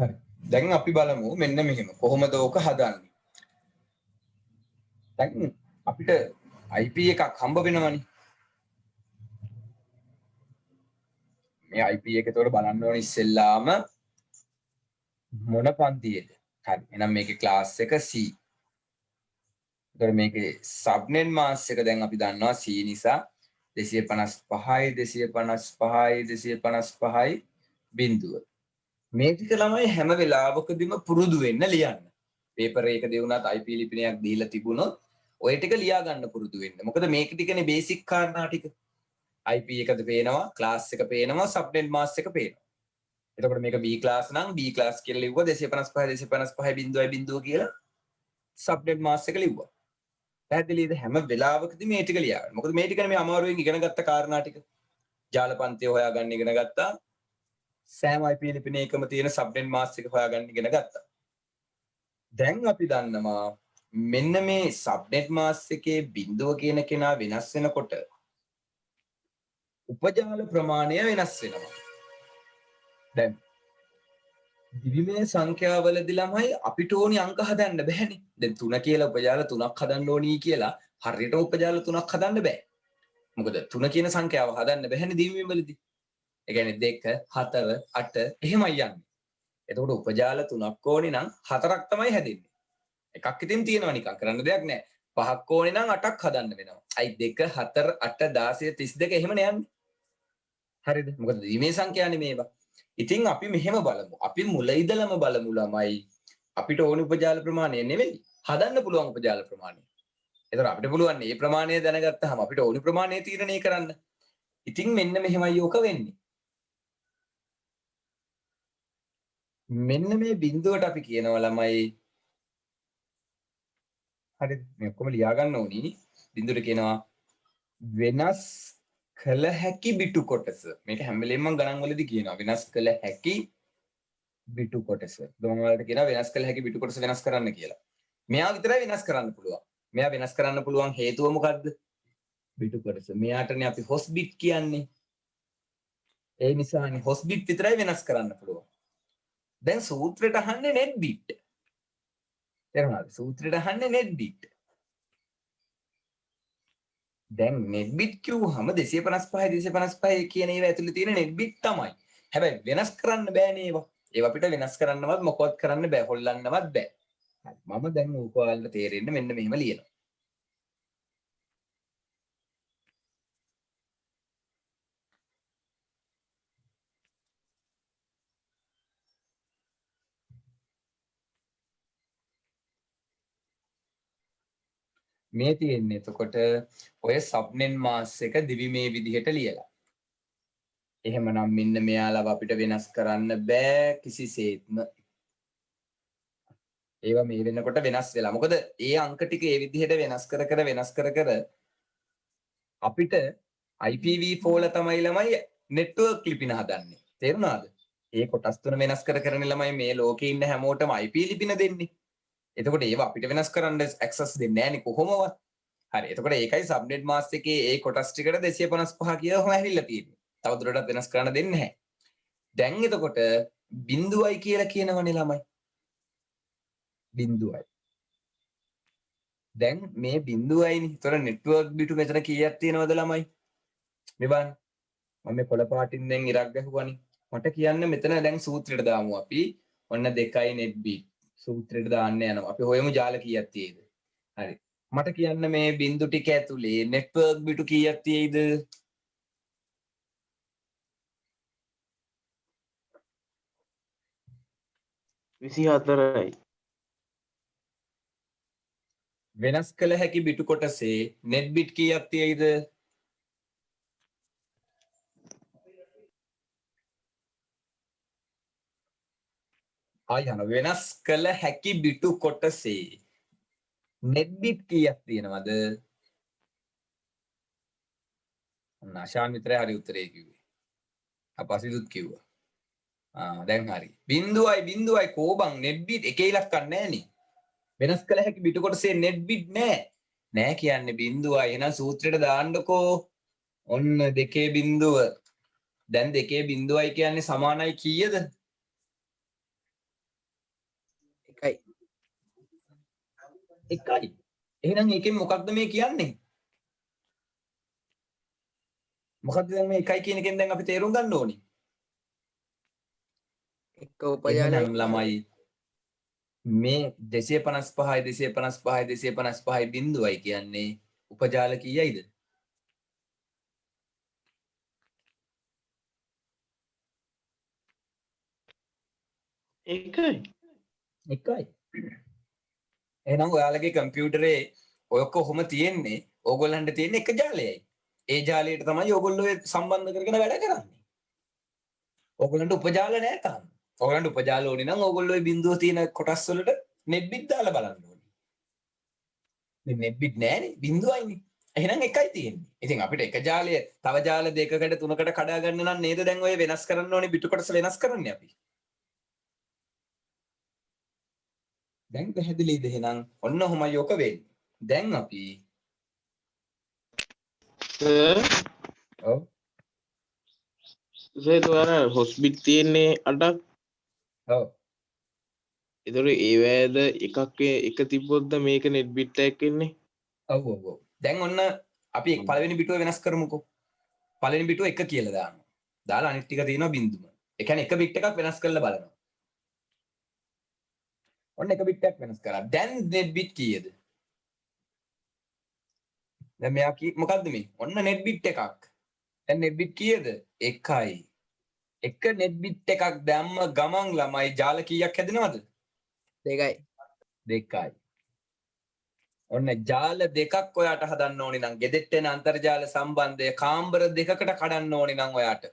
හරි. දැන් අපි බලමු මෙන්න මෙහෙම කොහොමද ඕක හදන්නේ. දැන් අපිට IP එකක් හම්බ වෙනවනේ. මේ IP එක ඒතකොට බලන්න ඕනේ ඉස්සෙල්ලාම මොන පන්තියේද? හරි. එහෙනම් මේකේ ක්ලාස් එක C. ඒතකොට මේකේ සබ්නෙට් මාස් එක දැන් අපි දන්නවා C නිසා 255යි 255යි 255යි බිඳුව. මේ ටික ළමයි හැම වෙලාවකදීම පුරුදු වෙන්න ලියන්න. පේපර් එක දෙවුනත් IP ලිපිනයක් දීලා තිබුණොත් ඔය ටික ලියා ගන්න පුරුදු වෙන්න. මොකද මේක ටිකනේ බේසික් කාරණා ටික. IP එකද පේනවා, ක්ලාස් එක පේනවා, සබ්නෙට් මාස් එක පේනවා. එතකොට මේක B ක්ලාස් නම් B ක්ලාස් කියලා ලිව්වා 255 255 බිඳුව කියලා සබ්නෙට් මාස් එක ලිව්වා. පැහැදිලිද? හැම වෙලාවකදී මේ ටික ලියා ගන්න. මොකද මේ ටිකනේ මේ අමාරුවෙන් ඉගෙන ගත්ත කාරණා ටික. ජාලපන්තිය හොයාගන්න ඉගෙන ගත්තා. සෑම IP ලිපිනේ එකම තියෙන සබ්නෙට් මාස් එක හොයාගන්න ඉගෙන ගත්තා. දැන් අපි දන්නවා මෙන්න මේ සබ්නෙට් මාස් එකේ බිඳුව කියන කෙනා වෙනස් වෙනකොට උපජාල ප්‍රමාණය වෙනස් වෙනවා. දැන් දිවිමය සංඛ්‍යාවලදී ළමයි අපිට ඕනි අංක හදන්න බෑනේ. දැන් 3 කියලා උපජාල 3ක් හදන්න ඕනි කියලා හරියට උපජාල 3ක් හදන්න බෑ. මොකද 3 කියන සංඛ්‍යාව හදන්න බෑනේ දිවිමයවලදී. ඒ කියන්නේ 2 4 8 එහෙමයි යන්නේ. එතකොට උපජාල 3ක් ඕනි නම් 4ක් තමයි හැදෙන්නේ. එකක් ඉතින් තියෙනවා නිකන් කරන්න දෙයක් නැහැ. 5ක් ඕනේ නම් 8ක් හදන්න වෙනවා. අයි 2 4 8 16 32 එහෙමනේ යන්නේ. හරිද? මොකද දිවිමය සංඛ්‍යානේ මේවා. ඉතින් අපි මෙහෙම බලමු. අපි මුල ඉඳලම බලමු ළමයි. අපිට ඕනි උපජාල ප්‍රමාණය නෙවෙයි. හදන්න පුළුවන් උපජාල ප්‍රමාණය. ඒතර අපිට පුළුවන් මේ ප්‍රමාණය දැනගත්තාම අපිට ඕනි ප්‍රමාණය තීරණය කරන්න. ඉතින් මෙන්න මෙහෙමයි ඕක වෙන්නේ. මෙන්න මේ බිඳුවට අපි කියනවා ළමයි. හරිද? මේ ඔක්කොම ලියා ගන්න ඕනි. බිඳුවට කියනවා වෙනස් කළ හැකි බිටු කොටස. මේක හැම වෙලෙම මම ගණන් වලදී කියනවා. වෙනස් කළ හැකි බිටු කොටස. මම ඔයාලට කියනවා වෙනස් කළ හැකි බිටු කොටස වෙනස් කරන්න කියලා. මෙයා විතරයි වෙනස් කරන්න පුළුවන්. මෙයා වෙනස් කරන්න පුළුවන් හේතුව මොකද්ද? බිටු කොටස. මෙයාටනේ අපි හොස් බිට් කියන්නේ. ඒ නිසානේ හොස් බිට් විතරයි වෙනස් කරන්න පුළුවන්. දැන් සූත්‍රයට අහන්නේ net bit. තේරුණාද? සූත්‍රයට අහන්නේ net bit. දැන් net bit කිව්වහම 255 255 කියන ඒවා ඇතුලේ තියෙන net bit තමයි. හැබැයි වෙනස් කරන්න බෑනේ ඒවා. ඒවා අපිට වෙනස් කරන්නවත් මොකවත් කරන්න බෑ. හොල්ලන්නවත් බෑ. හරි. මම දැන් ඕක ඔයාලට තේරෙන්න මෙන්න මෙහෙම ලියනවා. මේ තියෙන්නේ එතකොට ඔය සබ්නෙන් මාස් එක දිවි මේ විදිහට ලියලා. එහෙමනම් මෙන්න මෙයාලව අපිට වෙනස් කරන්න බෑ කිසිසේත්ම. ඒවා මේ වෙනකොට වෙනස් වෙලා. මොකද ඒ අංක ටික ඒ විදිහට වෙනස් කර අපිට IPv4 තමයි ළමයි නෙට්වර්ක් ලිපින හදන්නේ. තේරුණාද? ඒ කොටස් තුන වෙනස් කරන ළමයි මේ ලෝකේ ඉන්න හැමෝටම IP ලිපින දෙන්නේ. එතකොට ඒවා අපිට වෙනස් කරන්න ඇක්සස් දෙන්නේ නැහැනේ කොහොමවත්. හරි. එතකොට ඒකයි සබ්නෙට් මාස්ක් එකේ ඒ කොටස් ටිකට 255 කියලා ඔහම ඇවිල්ලා තියෙන්නේ. තවදුරටත් වෙනස් කරන්න දෙන්නේ නැහැ. දැන් එතකොට බිඳුවයි කියලා කියනවනේ ළමයි. බිඳුවයි. දැන් මේ බිඳුවයිනේ. ඒතර නෙට්වර්ක් බිටු මෙතන කීයක් තියෙනවද ළමයි? මේ බලන්න. මම මේ කොළ පාටින් දැන් ඉරක් ගහුවානේ. මට කියන්න මෙතන දැන් සූත්‍රයට දාමු අපි. ඔන්න 2යි net bit. සූත්‍රයට දාන්න යනවා. අපි හොයමු ජාල කීයක් තියෙද? හරි. මට කියන්න මේ බිඳු ටික ඇතුලේ නෙට්වර්ක් බිටු කීයක් තියෙයිද? 24යි. වෙනස් කළ හැකි බිටු කොටසේ net bit කීයක් තියෙයිද? ආයන වෙනස් කළ හැකි බිටු කොටසේ net bit කීයක් තියෙනවද? ආශාන් විතරයි හරි උත්තරේ කිව්වේ. අපසිදුත් කිව්වා. දැන් හරි. බිඳුවයි කෝබන් net bit එක ඉලක්කක් නැහැනේ. වෙනස් කළ හැකි බිටු කොටසේ net bit නැහැ. නෑ කියන්නේ බිඳුවයි. එහෙනම් සූත්‍රයට දාන්නකෝ. ඔන්න 2 බිඳුව. දැන් 2 බිඳුවයි කියන්නේ සමානයි කීයද? 1යි. 1යි. එහෙනම් ඒකෙන් මොකක්ද මේ කියන්නේ? මොකක්ද දැන් මේ 1යි කියන එකෙන් දැන් අපි තේරුම් ගන්න ඕනේ. එක උපජාලය. එහෙනම් ළමයි මේ 255 බිඳුවයි කියන්නේ උපජාල කීයයිද? එකයි. එහෙනම් ඔයාලගේ කම්පියුටරේ ඔය කොහොම තියෙන්නේ? ඕගොල්ලන්ට තියෙන එක ජාලයයි. ඒ ජාලයට තමයි ඕගොල්ලෝ සම්බන්ධ කරගෙන වැඩ කරන්නේ. ඕගොල්ලන්ට උපජාල නැහැ තාම. ඕගොල්ලන්ට උපජාල ඕනේ නම් ඕගොල්ලෝ මේ බිඳුව තියෙන කොටස් වලට net bit දාලා බලන්න ඕනේ. මේ net bit නැහැනේ බිඳුවයිනේ. එහෙනම් එකයි තියෙන්නේ. ඉතින් අපිට එක ජාලය තව ජාල දෙකකට තුනකට කඩා ගන්න නම් නේද දැන් ඔය වෙනස් කරන්න ඕනේ බිටු කොටස වෙනස් කරන්නේ අපි. දැන් පැහැදිලිද එහෙනම්? ඔන්න ඔහොමයි ඔක වෙන්නේ. දැන් අපි ඔව් සේතුවර හොස්බිට් තියෙන්නේ 8ක්. ඔව් ඒතර ඒවැද එකක් එක තිබ්බොත්ද මේක net bit එකක් එන්නේ? ඔව් ඔව් ඔව්. දැන් ඔන්න අපි පළවෙනි බිටුව වෙනස් කරමුකෝ. පළවෙනි බිටුව 1 කියලා දානවා. දාලා අනිත් ටික තියෙනවා බිඳුව. ඒ කියන්නේ එක බිට් එකක් වෙනස් කරලා බලනවා. ඔන්න එක බිට් එකක් වෙනස් කරා. දැන් net bit කීයද? දැන් මෙයා මොකද්ද මේ? ඔන්න net bit එකක්. දැන් net bit කීයද? 1යි. එක net bit එකක් දැම්ම ගමන් ළමයි ජාල කීයක් හැදෙනවද? 2යි. 2යි. ඔන්න ජාල දෙකක් ඔයාට හදන්න ඕනේ නම් ගෙදෙට්ට එන අන්තර්ජාල සම්බන්ධය කාම්බර දෙකකට කඩන්න ඕනේ නම් ඔයාට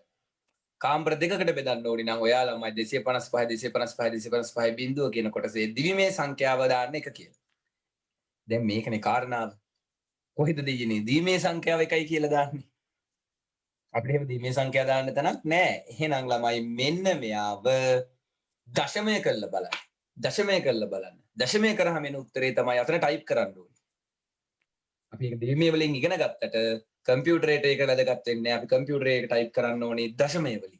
කාම්බර දෙකකට බෙදන්න ඕනේ නම් ඔයා ළමයි 255 බිඳුව කියන කොටසේ දිවිමේ සංඛ්‍යාව දාන්න එක කියලා. දැන් මේකනේ කාරණාව. කොහෙද දෙන්නේ? දිවිමේ සංඛ්‍යාව එකයි කියලා දාන්නේ. අපිට එහෙම දිවිමේ සංඛ්‍යාව දාන්න තැනක් නැහැ. එහෙනම් ළමයි මෙන්න මෙයාව දශමය කරලා බලන්න. දශමය කරලා බලන්න. දශමය කරාම එන උත්තරේ තමයි අතන ටයිප් කරන්න ඕනේ. අපි ඒක දිවිමේ වලින් ඉගෙන ගත්තට කම්පියුටරේට ඒක වැදගත් වෙන්නේ නැහැ. අපි කම්පියුටරේ ඒක ටයිප් කරන්න ඕනේ දශමය වලින්.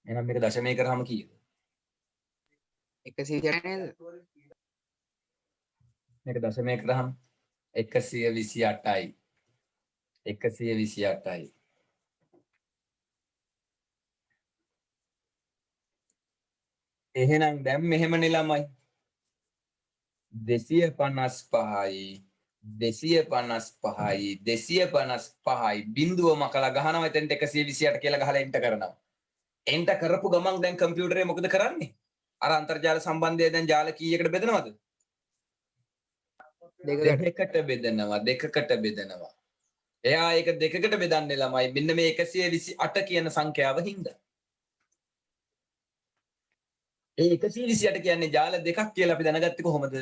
එහෙනම් මේක දශමය කරාම කීයද? 128 නේද? මේක දශමය කරාම 128යි. 128යි. එහෙනම් දැන් මෙහෙමනේ ළමයි. 255යි 255යි 255යි බිඳුව මකලා ගහනවා එතෙන්ට 128 කියලා ගහලා එන්ටර් කරනවා. එන්ටර් කරපු ගමන් දැන් කම්පියුටරේ මොකද කරන්නේ? අර අන්තර්ජාල සම්බන්ධය දැන් ජාල කීයකට බෙදනවද? දෙකකට බෙදනවා. එයා ඒක දෙකකට බෙදන්නේ ළමයි මෙන්න මේ 128 කියන සංඛ්‍යාව හින්දා. ඒ 128 කියන්නේ ජාල දෙකක් කියලා අපි දැනගත්තේ කොහොමද?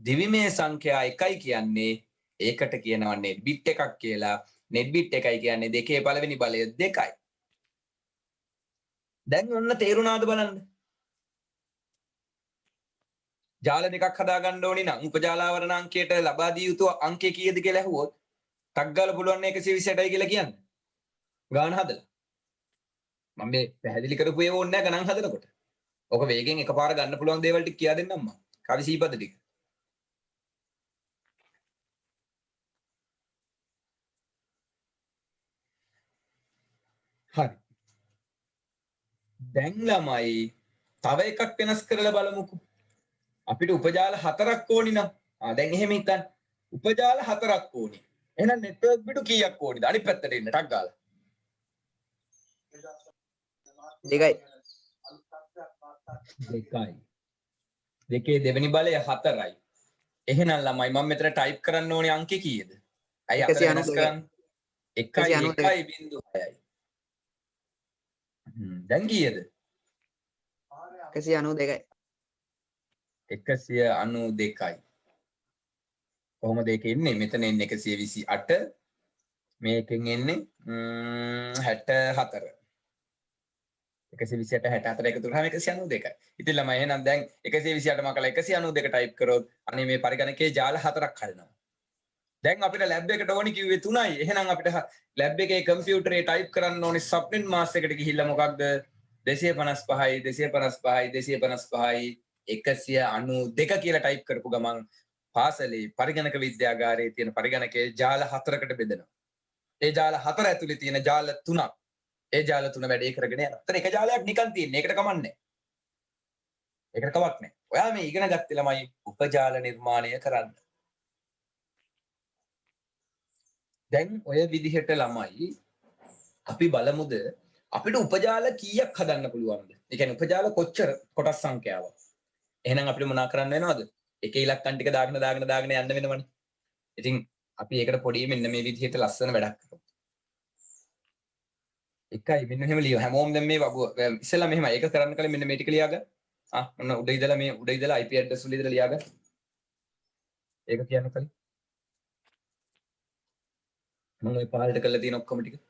දිවිමය සංඛ්‍යා 1යි කියන්නේ ඒකට කියනවා net bit එකක් කියලා. net bit එකයි කියන්නේ දෙකේ පළවෙනි බලය 2යි. දැන් ඔන්න තේරුණාද බලන්න. ජාල දෙකක් හදාගන්න ඕනි නම් උපජාලාවරණ අංකයට ලබා දිය යුතු අංකය කීයද කියලා ඇහුවොත් ටක් ගාලා පුළුවන් 128යි කියලා කියන්න. ගාන හදලා. මම මේ පැහැදිලි කරපු ඒවා ඕනේ නැහැ ගණන් හදනකොට. ඔක වේගෙන් එකපාර ගන්න පුළුවන් දේවල් ටික කියා දෙන්නම් මම. කවි සීපද ටික. හරි. දැන් ළමයි තව එකක් වෙනස් කරලා බලමුකෝ. අපිට උපජාල 4ක් ඕනි නම් දැන් එහෙම හිතන්න. උපජාල 4ක් ඕනි. එහෙනම් නෙට්වර්ක් බිටු කීයක් ඕනිද? අනිත් පැත්තට එන්න ටක් ගාලා. 2යි. 2යි. දෙකේ දෙවෙනි බලය 4යි. එහෙනම් ළමයි මම මෙතන ටයිප් කරන්න ඕනේ අංකේ කීයද? අය අතර වෙනස් කරන්න. 1.6යි. දැන් කීයද? 192යි. 192යි. කොහොමද ඒක එන්නේ? මෙතන එන්නේ 128. මේකෙන් එන්නේ 64. 128 64 එකතු කරාම 192යි. ඉතින් ළමයි එහෙනම් දැන් 128 මකලා 192 ටයිප් කරොත් අනේ මේ පරිගණකයේ ජාල 4ක් හදනවා. දැන් අපිට ලැබ් එකට ඕනි කිව්වේ 3යි. එහෙනම් අපිට ලැබ් එකේ කම්පියුටරේ ටයිප් කරන්න ඕනි සබ්නෙට් මාස් එකට ගිහිල්ලා මොකක්ද? 255යි 255යි 255යි 192 කියලා ටයිප් කරපු ගමන් පාසලේ පරිගණක විද්‍යාගාරයේ තියෙන පරිගණකයේ ජාල 4කට බෙදෙනවා. ඒ ජාල 4 ඇතුලේ තියෙන ජාල 3ක්. ඒ ජාල 3 වැඩේ කරගෙන යනවා. එතන එක ජාලයක් නිකන් තියෙන. ඒකට කමන්නේ. ඒකට කමක් නැහැ. ඔයා මේ ඉගෙන ගත්තේ ළමයි උපජාල නිර්මාණය කරන්න. දැන් ඔය විදිහට ළමයි අපි බලමුද අපිට උපජාල කීයක් හදන්න පුළුවන්ද? ඒ කියන්නේ උපජාල කොච්චර කොටස් සංඛ්‍යාවක්. එහෙනම් අපිට මොනා කරන්න වෙනවද? එක ඉලක්කම් ටික දාගෙන යන්න වෙනවනේ. ඉතින් අපි ඒකට පොඩි මෙන්න මේ විදිහට ලස්සන වැඩක් කරමු. එකයි මෙන්න මෙහෙම ලියව. හැමෝම දැන් මේ ඉස්සෙල්ලා මෙහෙම ඒක කරන්න කලින් මෙන්න මේ ටික ලියාගන්න. ඔන්න උඩ ඉඳලා IP address වල ඉඳලා ලියාගන්න. ඒක කියන්න කලින්. මම ඔය පහලට කරලා තියෙන ඔක්කොම ටික.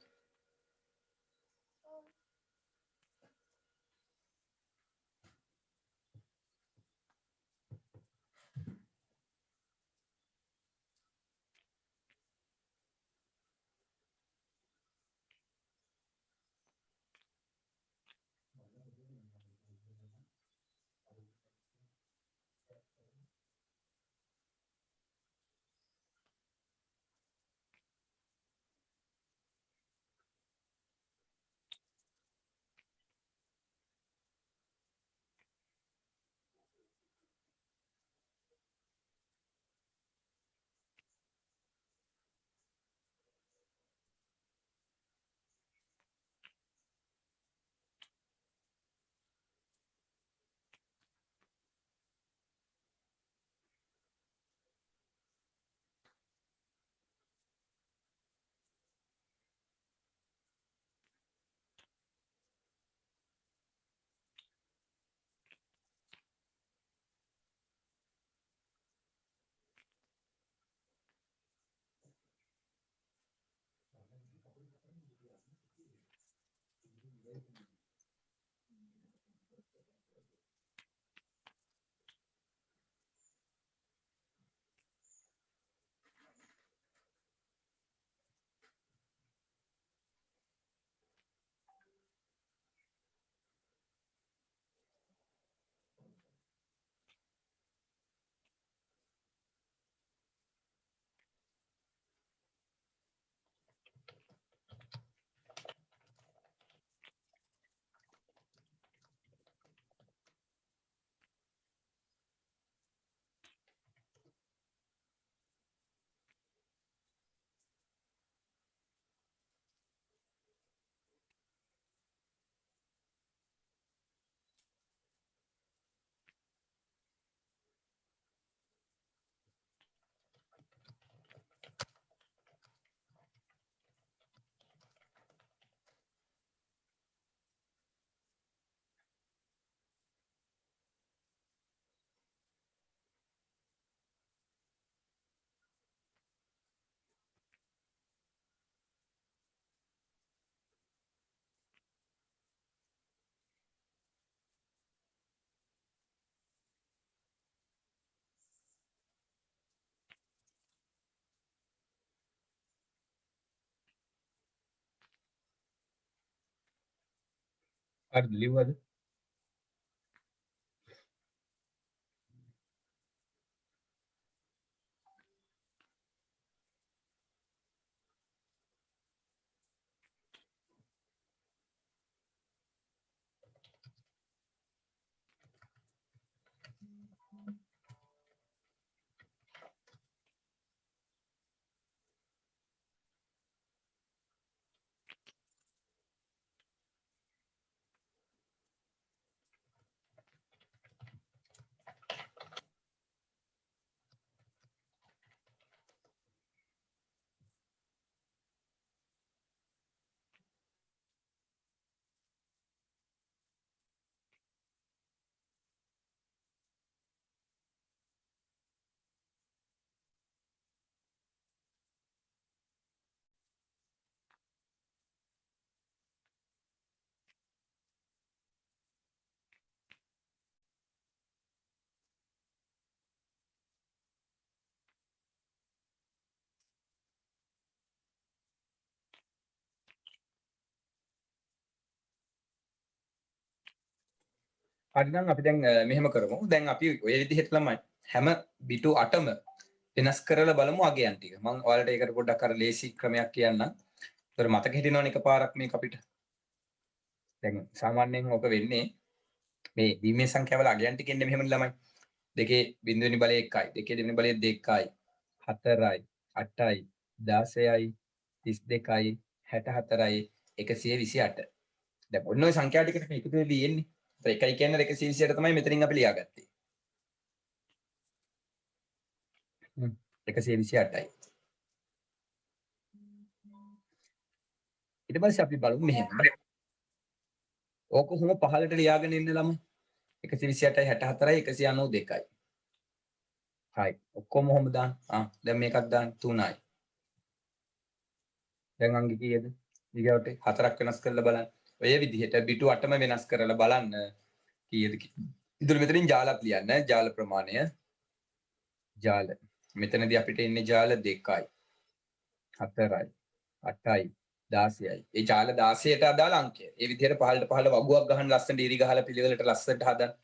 හරිද ලිව්වද? හරි නම් අපි දැන් මෙහෙම කරමු. දැන් අපි ඔය විදිහට ළමයි හැම බිටු 8ම වෙනස් කරලා බලමු අගයන් ටික. මම ඔයාලට ඒකට පොඩ්ඩක් අර ලේසි ක්‍රමයක් කියන්නම්. ඒතර මතක හිටිනවනේ එකපාරක් මේක අපිට. දැන් සාමාන්‍යයෙන් ඔක වෙන්නේ මේ දීමේ සංඛ්‍යාවල අගයන් ටික එන්නේ මෙහෙමනේ ළමයි. 2 බිඳුවෙනි බලය 1යි, 2 දෙවෙනි බලය 2යි, 4යි, 8යි, 16යි, 32යි, 64යි, 128. දැන් ඔන්න ඔය සංඛ්‍යා ටිකට එකතු වෙවි එන්නේ. ඒත් 1යි කියන්නේ 128 තමයි මෙතනින් අපි ලියාගත්තේ. 128යි. ඊට පස්සේ අපි බලමු මෙහෙම. ඕක කොහොම පහලට ලියාගෙන ඉන්න ළමයි. 128යි 64යි 192යි. හයි. ඔක්කොම ඔහොම දාන්න. දැන් මේකක් දාන්න 3යි. දැන් අංගි කීයද? ඊගවට 4ක් වෙනස් කරලා බලන්න. ඔය විදිහට බිටු 8ම වෙනස් කරලා බලන්න කීයද කියලා. ඉතින් මෙතනින් ජාලක් ලියන්න. ජාල ප්‍රමාණය. ජාල. මෙතනදී අපිට එන්නේ ජාල 2යි. 4යි. 8යි. 16යි. ඒ ජාල 16ට අදාළ අංකය. ඒ විදිහට පහළට පහළ වගුවක් ගහන ලස්සනට ඉරි ගහලා පිළිවෙලට ලස්සනට හදන්න.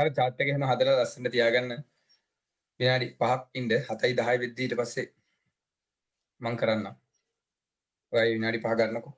හරි chart එක එහෙම හදලා ලස්සනට තියාගන්න. විනාඩි 5ක් ඉන්න 7යි 10යි වෙද්දී ඊට පස්සේ මම කරන්නම්. ඔයයි විනාඩි 5 ගන්නකො.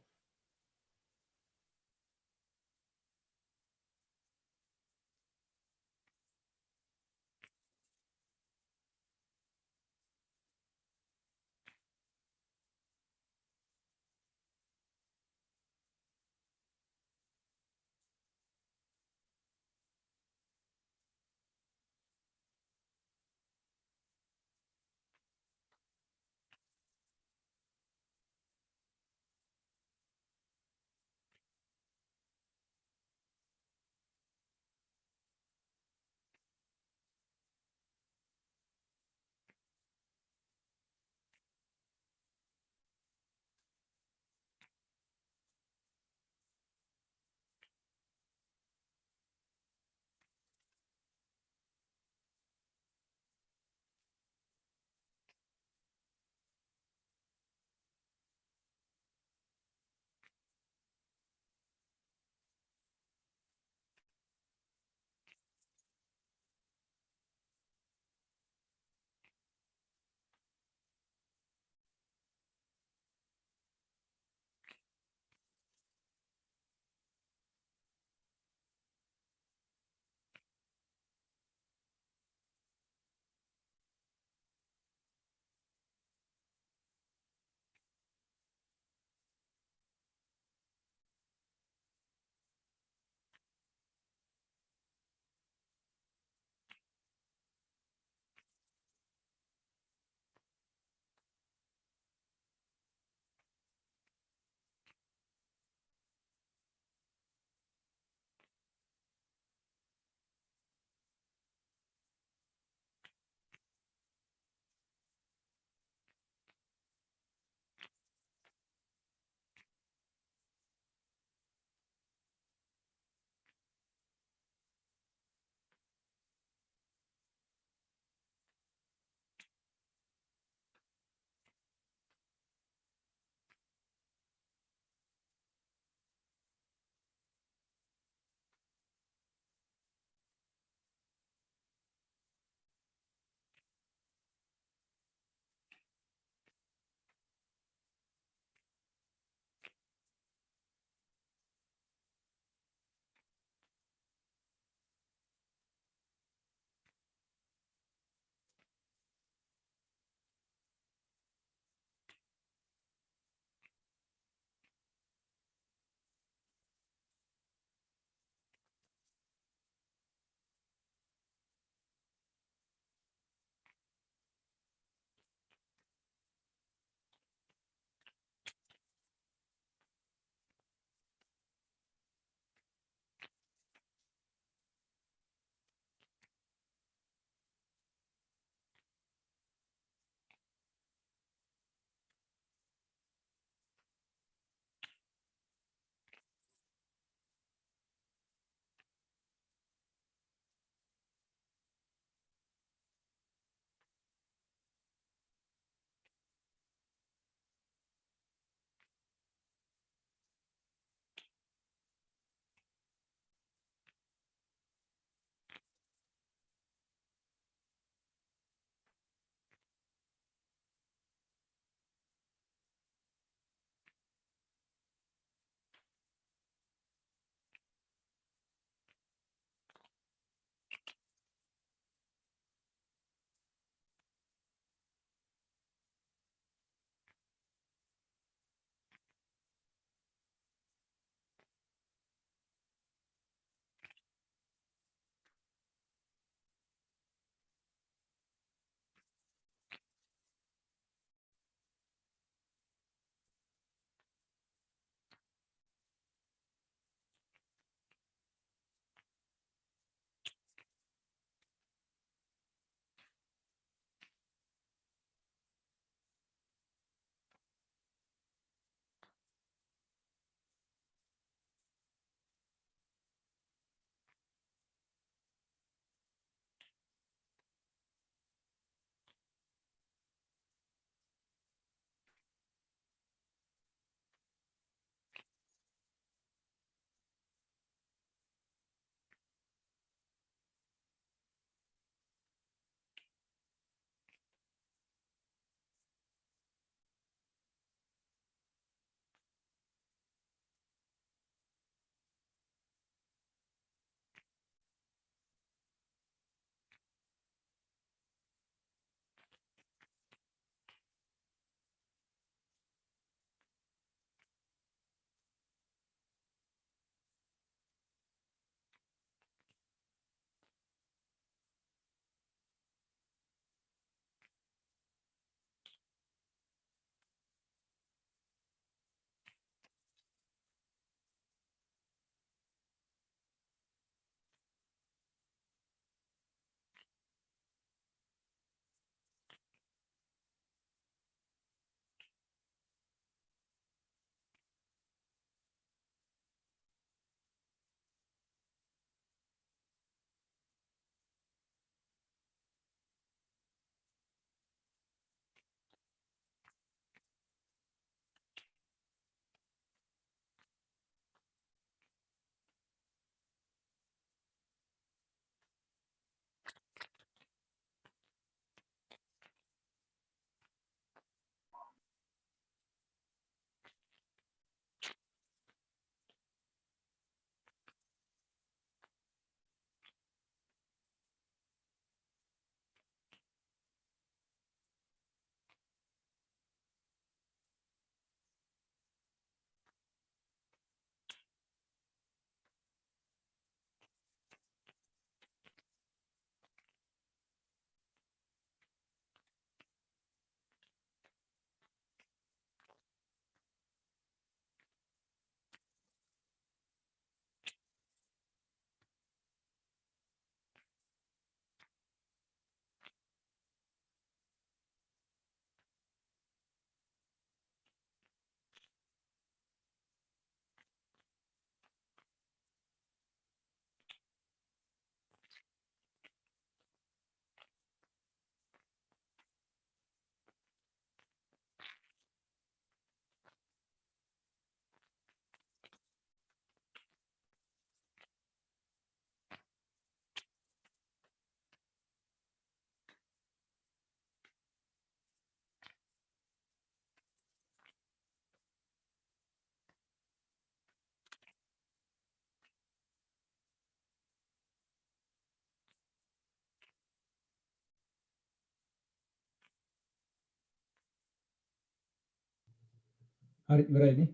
හරි ඉවරයිනේ.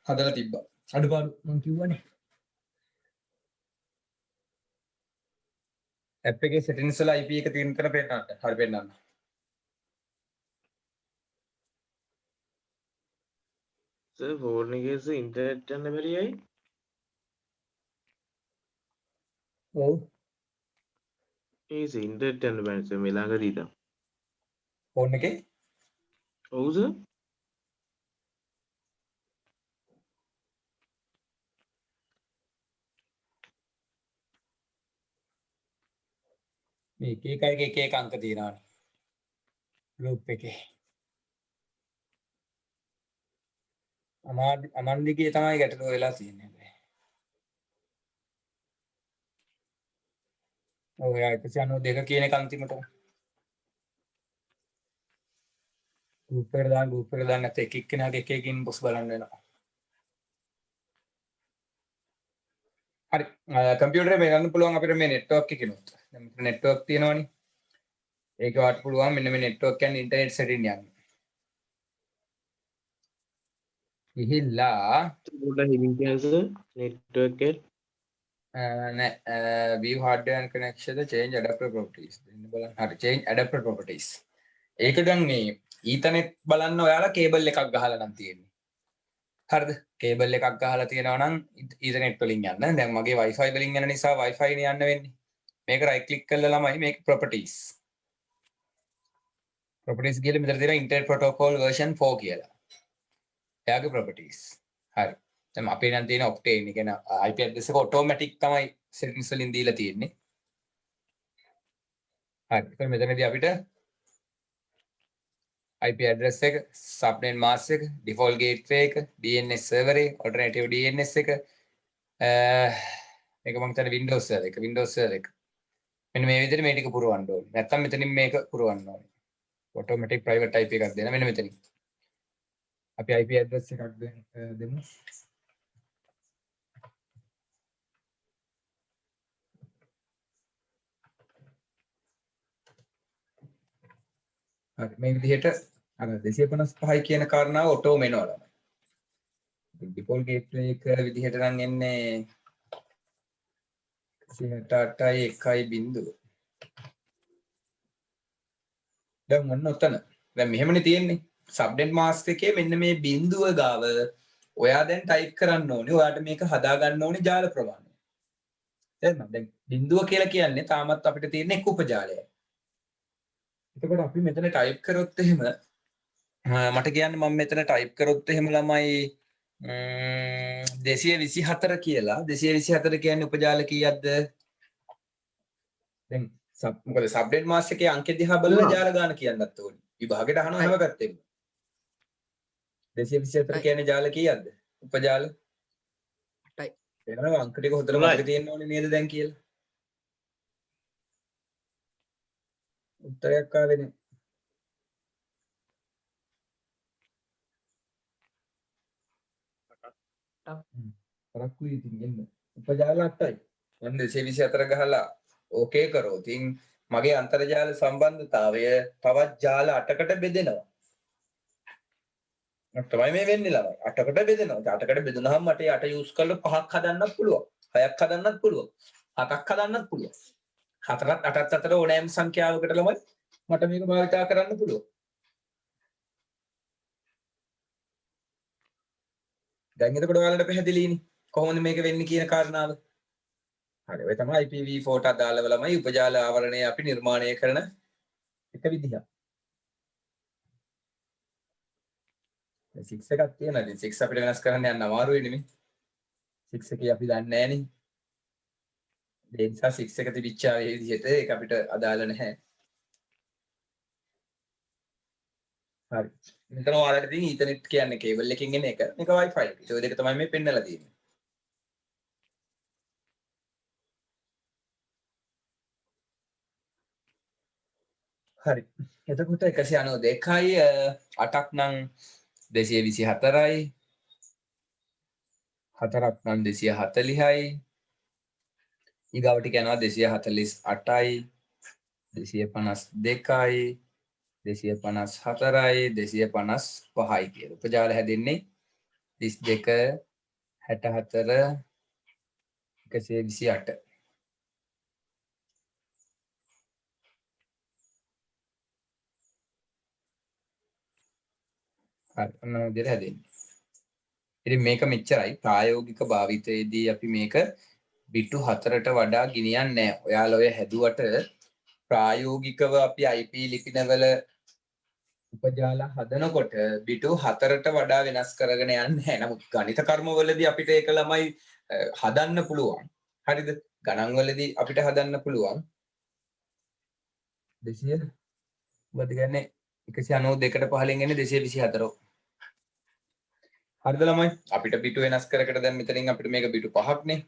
හදලා තිබ්බා. අඩුපාඩු මම කිව්වනේ. ඇප් එකේ settings වල IP එක තියෙන තැන පෙන්නන්න. හරි පෙන්නන්න. සර් ෆෝන් එකේ සර් ඉන්ටර්නෙට් යන්න බැරියයි. ඔව්. ඒ සර් ඉන්ටර්නෙට් යන්න බැරි සර් මේ ළඟදී ඉඳන්. ෆෝන් එකේ ඔව් සර්. මේ එක අංක තියෙනවානේ. ලූප් එකේ. අමන්දිකේ තමයි ගැටලුව වෙලා තියෙන්නේ. ඔව් එයා 192 කියන එක අන්තිමට. ගෲප් එකට දාන්න නැත්නම් එක එක්කෙනාගේ එක එක ඉන්බොක්ස් බලන්න වෙනවා. හරි කම්පියුටරේ මේ ගන්න පුළුවන් අපිට මේ නෙට්වර්ක් එකකිනුත්. දැන් මෙතන නෙට්වර්ක් තියෙනවනේ. ඒක වාට පුළුවන් මෙන්න මේ නෙට්වර්ක් කියන්නේ ඉන්ටර්නෙට් සෙටින් යන්න. ගිහිල්ලා පොඩ්ඩක් හිමින් කියන්න සර් නෙට්වර්ක් එක. view hardware and connection the change adapter properties දෙන්න බලන්න. හරි change adapter properties. ඒක දැන් මේ ඊතර්නෙට් බලන්න ඔයාලා කේබල් එකක් ගහලා නම් තියෙන්නේ. හරිද? කේබල් එකක් ගහලා තියෙනවා නම් ඊතර්නෙට් වලින් යන්න. දැන් මගේ Wi-Fi වලින් යන නිසා Wi-Fi නේ යන්න වෙන්නේ. මේක right click කරලා ළමයි මේක properties. properties කියලා මෙතන තියෙනවා internet protocol version 4 කියලා. එයාගේ properties. හරි. දැන් අපේ නම් තියෙන Octane කියන IP address එක automatic තමයි settings වලින් දීලා තියෙන්නේ. හරි. ඒක මෙතනදී අපිට IP address එක, subnet mask එක, default gateway එක, DNS server එක, alternative DNS එක මේක මම හිතන්නේ Windows server එක, Windows server එක. මෙන්න මේ විදිහට මේ ටික පුරවන්න ඕනේ. නැත්තම් මෙතනින් මේක පුරවන්න ඕනේ. automatic private IP එකක් දෙන්න මෙන්න මෙතනින්. අපි IP address එකක් දෙමු. හරි මේ විදිහට අර 255 කියන කාරණාව ඔටෝම එනවා ළමයි. ඩිෆෝල්ට් ගේට්වේ එක විදිහට නම් එන්නේ 168.1.0. දැන් මොන්න උතන. දැන් මෙහෙමනේ තියෙන්නේ. සබ්නෙට් මාස්ක් එකේ මෙන්න මේ බිඳුව ගාව ඔයා දැන් ටයිප් කරන්න ඕනේ. ඔයාට මේක හදා ගන්න ඕනේ ජාල ප්‍රමාණය. තේරුණාද? දැන් බිඳුව කියලා කියන්නේ තාමත් අපිට තියෙන එක උපජාලයයි. එතකොට අපි මෙතන ටයිප් කරොත් එහෙම මට කියන්න මම මෙතන ටයිප් කරොත් එහෙම ළමයි 224 කියලා 224 කියන්නේ උපජාල කීයක්ද? දැන් මොකද සබ්නෙට් මාස්ක් එකේ අංක දිහා බලලා ජාල ගාන කියන්නත් ඕනේ. විභාගෙට අහනවා හැම පැත්තෙම. 224 කියන්නේ ජාල කීයක්ද? උපජාල 8යි. එනවා අංක ටික හොඳට මතක තියෙන්න ඕනේ නේද දැන් කියලා. උත්තරයක් ආවේ නේ. කරක්කුයි ඉතින් එන්න. උපජාල 8යි. මම 224 ගහලා ඕකේ කරොත් ඉතින් මගේ අන්තර්ජාල සම්බන්ධතාවය තවත් ජාල 8කට බෙදෙනවා. තමයි මේ වෙන්නේ ළමයි. 8කට බෙදෙනවා. 8කට බෙදුනහම මට 8 යූස් කරලා 5ක් හදන්නත් පුළුවන්. 6ක් හදන්නත් පුළුවන්. 7ක් හදන්නත් පුළුවන්. 4ත් 8ත් අතර ඕනෑම සංඛ්‍යාවකට ළමයි මට මේක භාවිතා කරන්න පුළුවන්. දැන් එතකොට ඔයාලට පැහැදිලිනේ කොහොමද මේක වෙන්නේ කියන කාරණාව. හරි ඔය තමයි IPv4ට අදාළව ළමයි උපජාල ආවරණය අපි නිර්මාණය කරන එක විදිහක්. 6 එකක් තියෙනවා. ඉතින් 6 අපිට වෙනස් කරන්න යන්න අමාරුයි නෙමෙයි. 6 එකේ අපි දන්නේ නැහනේ. ඒ නිසා 6 එක තිබිච්ච ඒ විදිහට ඒක අපිට අදාළ නැහැ. හරි. මෙතන ඔයාලට තියෙන ඊතර්නෙට් කියන්නේ කේබල් එකකින් එන එක. මේක Wi-Fi එක. ඒ දෙක තමයි මේ පෙන්නලා තියෙන්නේ. හරි. එතකොට 192යි 8ක් නම් 224යි 4ක් නම් 240යි ඊගාවට යනවා 248යි 252යි 254යි 255යි කියලා. උපජාල හැදෙන්නේ 32 64 128. හරි ඔන්න විදිහට හැදෙන්නේ. ඉතින් මේක මෙච්චරයි ප්‍රායෝගික භාවිතයේදී අපි මේක බිටු 4ට වඩා ගෙනියන්නේ නැහැ. ඔයාලා ඔය හැදුවට ප්‍රායෝගිකව අපි IP ලිපිනවල උපජාල හදනකොට බිටු 4ට වඩා වෙනස් කරගෙන යන්නේ නැහැ. නමුත් ගණිත කර්මවලදී අපිට ඒක ළමයි හදන්න පුළුවන්. හරිද? ගණන් වලදී අපිට හදන්න පුළුවන්. 200 මොකද කියන්නේ 192ට පහලින් එන්නේ 224. හරිද ළමයි? අපිට බිටු වෙනස් කර කර දැන් මෙතනින් අපිට මේක බිටු 5ක්නේ.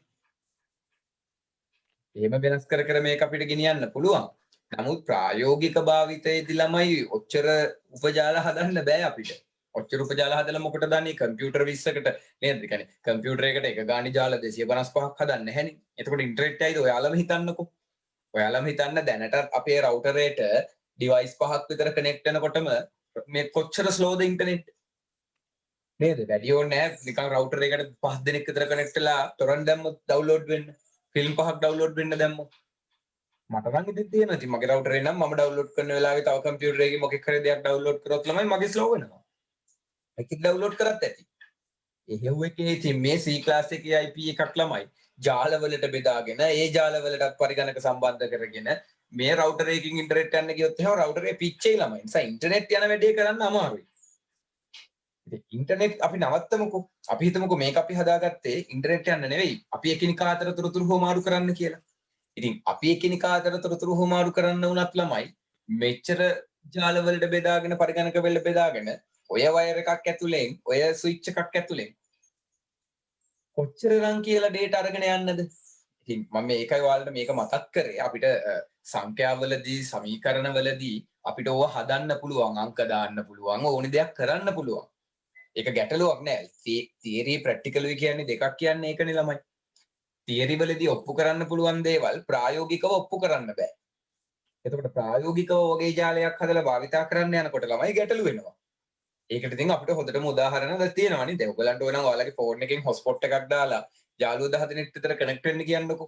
එහෙම වෙනස් කර කර මේක අපිට ගෙනියන්න පුළුවන්. නමුත් ප්‍රායෝගික භාවිතයේදී ළමයි ඔච්චර උපජාල හදන්න බෑ අපිට. ඔච්චර උපජාල හදලා මොකටද දන්නේ? කම්පියුටර් 20කට නේද? ඒ කියන්නේ කම්පියුටර් එකට එක ගාණි ජාල 255ක් හදන්න නැහැනේ. එතකොට ඉන්ටර්නෙට් ඇයිද ඔයාලම හිතන්නකෝ. ඔයාලම හිතන්න දැනට අපේ රවුටරේට ඩිවයිස් 5ක් විතර කනෙක්ට් වෙනකොටම මේ කොච්චර ස්ලෝද ඉන්ටර්නෙට් නේද? වැඩි ඕනේ නැහැ. නිකන් රවුටර් එකකට 5 දෙනෙක් විතර කනෙක්ට් වෙලා ටොරන්ට් දැම්මොත් ඩවුන්ලෝඩ් වෙන්න. ෆිල්ම් 5ක් ඩවුන්ලෝඩ් වෙන්න දැම්මොත්. මට නම් ඉතින් තියෙනවා. ඉතින් මගේ රවුටරේ නම් මම ඩවුන්ලෝඩ් කරන වෙලාවේ තව කම්පියුටර් එකකින් මොකෙක් හරි දෙයක් ඩවුන්ලෝඩ් කරොත් ළමයි මගේ ස්ලෝ වෙනවා. ඒකත් ඩවුන්ලෝඩ් කරත් ඇති. එහෙව් එකේ ඉතින් මේ C ක්ලාස් එකේ IP එකක් ළමයි ජාලවලට බෙදාගෙන ඒ ජාලවලටත් පරිගණක සම්බන්ධ කරගෙන මේ රවුටර් එකකින් ඉන්ටර්නෙට් යන්න ගියොත් එහෙම රවුටරේ පිච්චෙයි ළමයි. ඒ නිසා ඉන්ටර්නෙට් යන වැඩේ කරන්න අමාරුයි. ඉතින් ඉන්ටර්නෙට් අපි නවත්තමුකෝ. අපි හිතමුකෝ මේක අපි හදාගත්තේ ඉන්ටර්නෙට් යන්න නෙවෙයි. අපි එකිනෙකා අතර තොරතුරු හොමාරු කරන්න කියලා. ඉතින් අපි එකිනෙකා අතර තොරතුරු හොමාරු කරන්න උනත් ළමයි මෙච්චර ජාලවලට බෙදාගෙන පරිගණක වලට බෙදාගෙන ඔය වයර් එකක් ඇතුලෙන් ඔය ස්විච් එකක් ඇතුලෙන් කොච්චර රන් කියලා ඩේටා අරගෙන යන්නද? ඉතින් මම මේකයි ඔයාලට මේක මතක් කරේ. අපිට සංඛ්‍යාවලදී සමීකරණවලදී අපිට ඕවා හදන්න පුළුවන්, අංක දාන්න පුළුවන්, ඕනි දෙයක් කරන්න පුළුවන්. ඒක ගැටලුවක් නෑ. තියරි ප්‍රැක්ටිකලුයි කියන්නේ දෙකක් කියන්නේ ඒකනේ ළමයි. තියරි වලදී ඔප්පු කරන්න පුළුවන් දේවල් ප්‍රායෝගිකව ඔප්පු කරන්න බෑ. එතකොට ප්‍රායෝගිකව වගේ ජාලයක් හදලා භාවිතා කරන්න යනකොට ළමයි ගැටලු වෙනවා. ඒකට ඉතින් අපිට හොඳටම උදාහරණ තියෙනවා නේද? ඔයගලන්ට ඕන නම් ඔයාලගේ ෆෝන් එකෙන් හොට්ස්පොට් එකක් දාලා යාළුවෝ 10 දෙනෙක් විතර කනෙක්ට් වෙන්න කියන්නකෝ.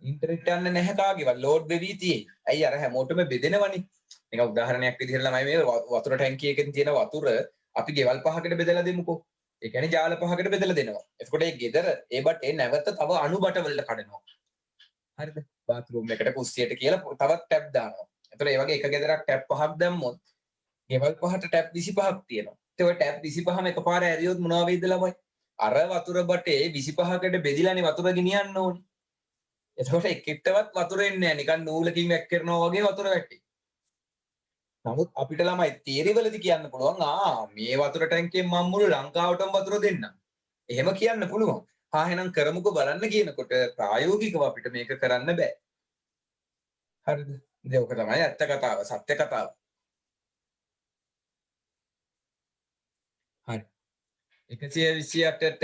ඉන්ටර්නෙට් යන්නේ නැහැ කාගේවත් ලෝඩ් වෙවි තියෙයි. ඇයි අර හැමෝටම බෙදෙනවනේ. නිකන් උදාහරණයක් විදිහට ළමයි මේ වතුර ටැංකිය එකෙන් තියෙන වතුර අපි ගෙවල් 5කට බෙදලා දෙමුකෝ. ඒ කියන්නේ ජාල 5කට බෙදලා දෙනවා. එතකොට ඒ ගෙදර ඒ බටේ නැවත තව අණු බට වලට කඩනවා. හරිද? බාත්රූම් එකට කුස්සියට කියලා තවත් ටැප් දානවා. එතකොට ඒ වගේ එක ගෙදරක් ටැප් 5ක් දැම්මොත් ගෙවල් 5ට ටැප් 25ක් තියෙනවා. ඒ ටැප් 25ම එකපාර ඇරියොත් මොනවා වෙයිද ළමයි? අර වතුර බටේ 25කට බෙදිලානේ වතුර ගෙනියන්න ඕනේ. එතකොට එකෙක්ටවත් වතුර එන්නේ නැහැ. නිකන් නූලකින් වැක් කරනවා වගේ වතුර වැටේ. නමුත් අපිට ළමයි තියරි වලදී කියන්න පුළුවන් මේ වතුර ටැංකියෙන් මම මුළු ලංකාවටම වතුර දෙන්නම්. එහෙම කියන්න පුළුවන්. එහෙනම් කරමුකෝ බලන්න කියනකොට ප්‍රායෝගිකව අපිට මේක කරන්න බෑ. හරිද? ඒක තමයි ඇත්ත කතාව, සත්‍ය කතාව. හරි. 128ට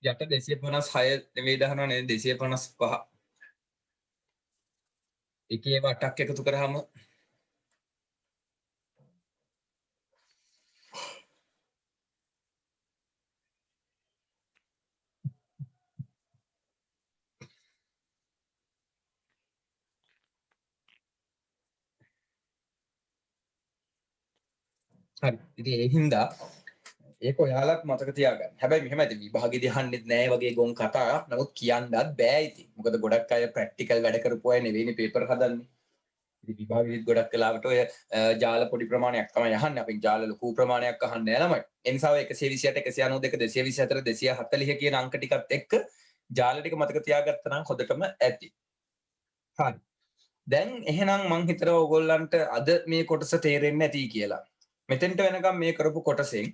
යට 256 නෙවෙයි දානවා නේද 255. එකේ වටක් එකතු කරාම හරි. ඉතින් ඒ හින්දා ඒක ඔයාලත් මතක තියාගන්න. හැබැයි මෙහෙම ඇති විභාගෙදී අහන්නෙත් නෑ වගේ ගොන් කතා. නමුත් කියන්නත් බෑ ඉතින්. මොකද ගොඩක් අය ප්‍රැක්ටිකල් වැඩ කරපු අය නෙවෙයිනේ පේපර් හදන්නේ. ඉතින් විභාගෙදිත් ගොඩක් වෙලාවට ඔය ජාල පොඩි ප්‍රමාණයක් තමයි අහන්නේ. අපි ජාල ලොකු ප්‍රමාණයක් අහන්නේ නෑ ළමයි. ඒ නිසා ඔය 128 192 224 240 කියන අංක ටිකත් එක්ක ජාල ටික මතක තියාගත්තා නම් හොඳටම ඇති. හරි. දැන් එහෙනම් මං හිතනවා ඕගොල්ලන්ට අද මේ කොටස තේරෙන්නේ නැති කියලා. මෙතෙන්ට වෙනකම් මේ කරපු කොටසෙන්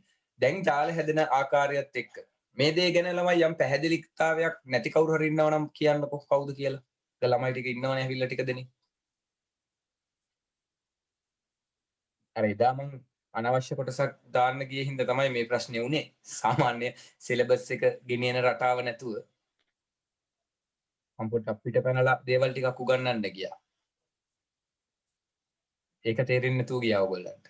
දැන් ජාල හැදෙන ආකාරයත් එක්ක මේ දේ ගැන ළමයි යම් පැහැදිලිතාවයක් නැති කවුරු හරි ඉන්නව නම් කියන්නකෝ කවුද කියලා. ඒ ළමයි ටික ඉන්නවනේ ඇවිල්ලා ටික දෙනෙක්. අර එදා මං අනවශ්‍ය කොටසක් දාන්න ගියේ හින්දා තමයි මේ ප්‍රශ්නේ උනේ. සාමාන්‍ය සිලබස් එක ගෙනියන රටාව නැතුව මම පොඩ්ඩක් පිට පැනලා දේවල් ටිකක් උගන්වන්න ගියා. ඒක තේරෙන්නේ නැතුව ගියා ඔයගොල්ලන්ට.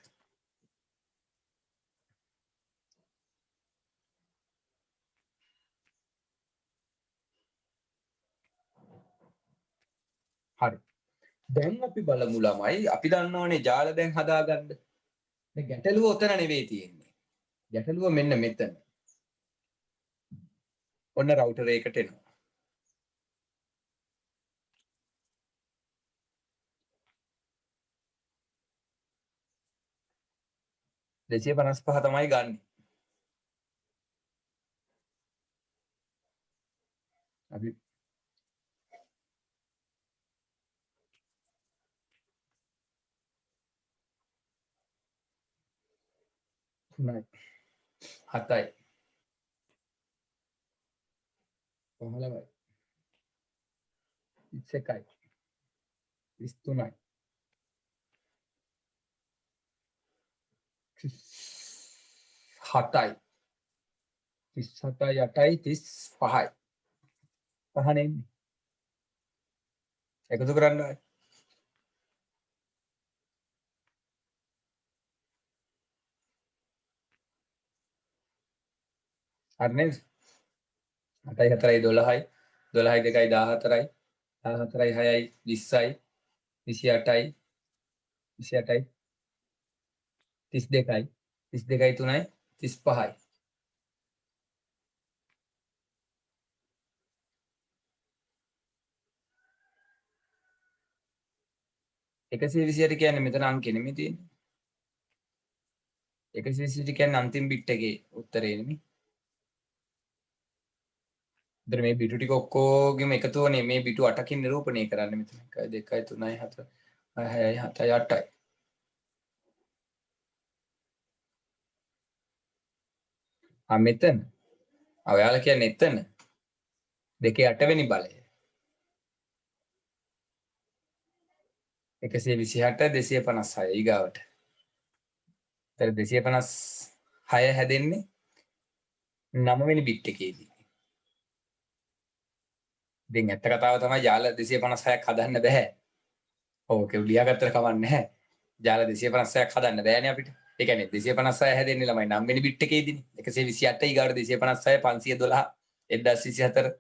හරි. දැන් අපි බලමු ළමයි අපි දන්නවනේ ජාල දැන් හදාගන්න. දැන් ගැටලුව උතන නෙවෙයි තියෙන්නේ. ගැටලුව මෙන්න මෙතන. ඔන්න රවුටර් එකකට එනවා. දෙසිය 55 තමයි ගන්න. අපි තුනයි 7යි 15යි 21යි 33යි 7යි 37යි 8යි 35යි පහනේ ඉන්නේ. එකතු කරන්න ආයි. හරි නේද? 8යි 4යි 12යි 12යි 2යි 14යි 14යි 6යි 20යි 28යි 28යි 32යි 32යි 3යි 35යි. එකසිය 28 කියන්නේ මෙතන අංකෙ නෙමෙයි තියෙන්නේ. 128 කියන්නේ අන්තිම බිට් එකේ උත්තරේ නෙමෙයි. ඉතින් මේ බිටු ටික ඔක්කොගෙම එකතුවනේ මේ බිටු 8කින් නිරූපණය කරන්නේ මෙතන. 1 2 3 4 6යි 7යි 8යි. මෙතන. ඔයාලා කියන්නේ එතන. 2 8 වෙනි බලය. 128 256 ඊගාවට. ඒතර 256 හැදෙන්නේ 9 වෙනි බිට් එකේදී. දැන් ඇත්ත කතාව තමයි ජාල 256ක් හදන්න බෑ. ඕක ලියාගත්තට කමක් නැහැ. ජාල 256ක් හදන්න බෑනේ අපිට. ඒ කියන්නේ 256 හැදෙන්නේ ළමයි 9 වෙනි බිට් එකේදීනේ. 128 ඊගාවට 256 512 1024.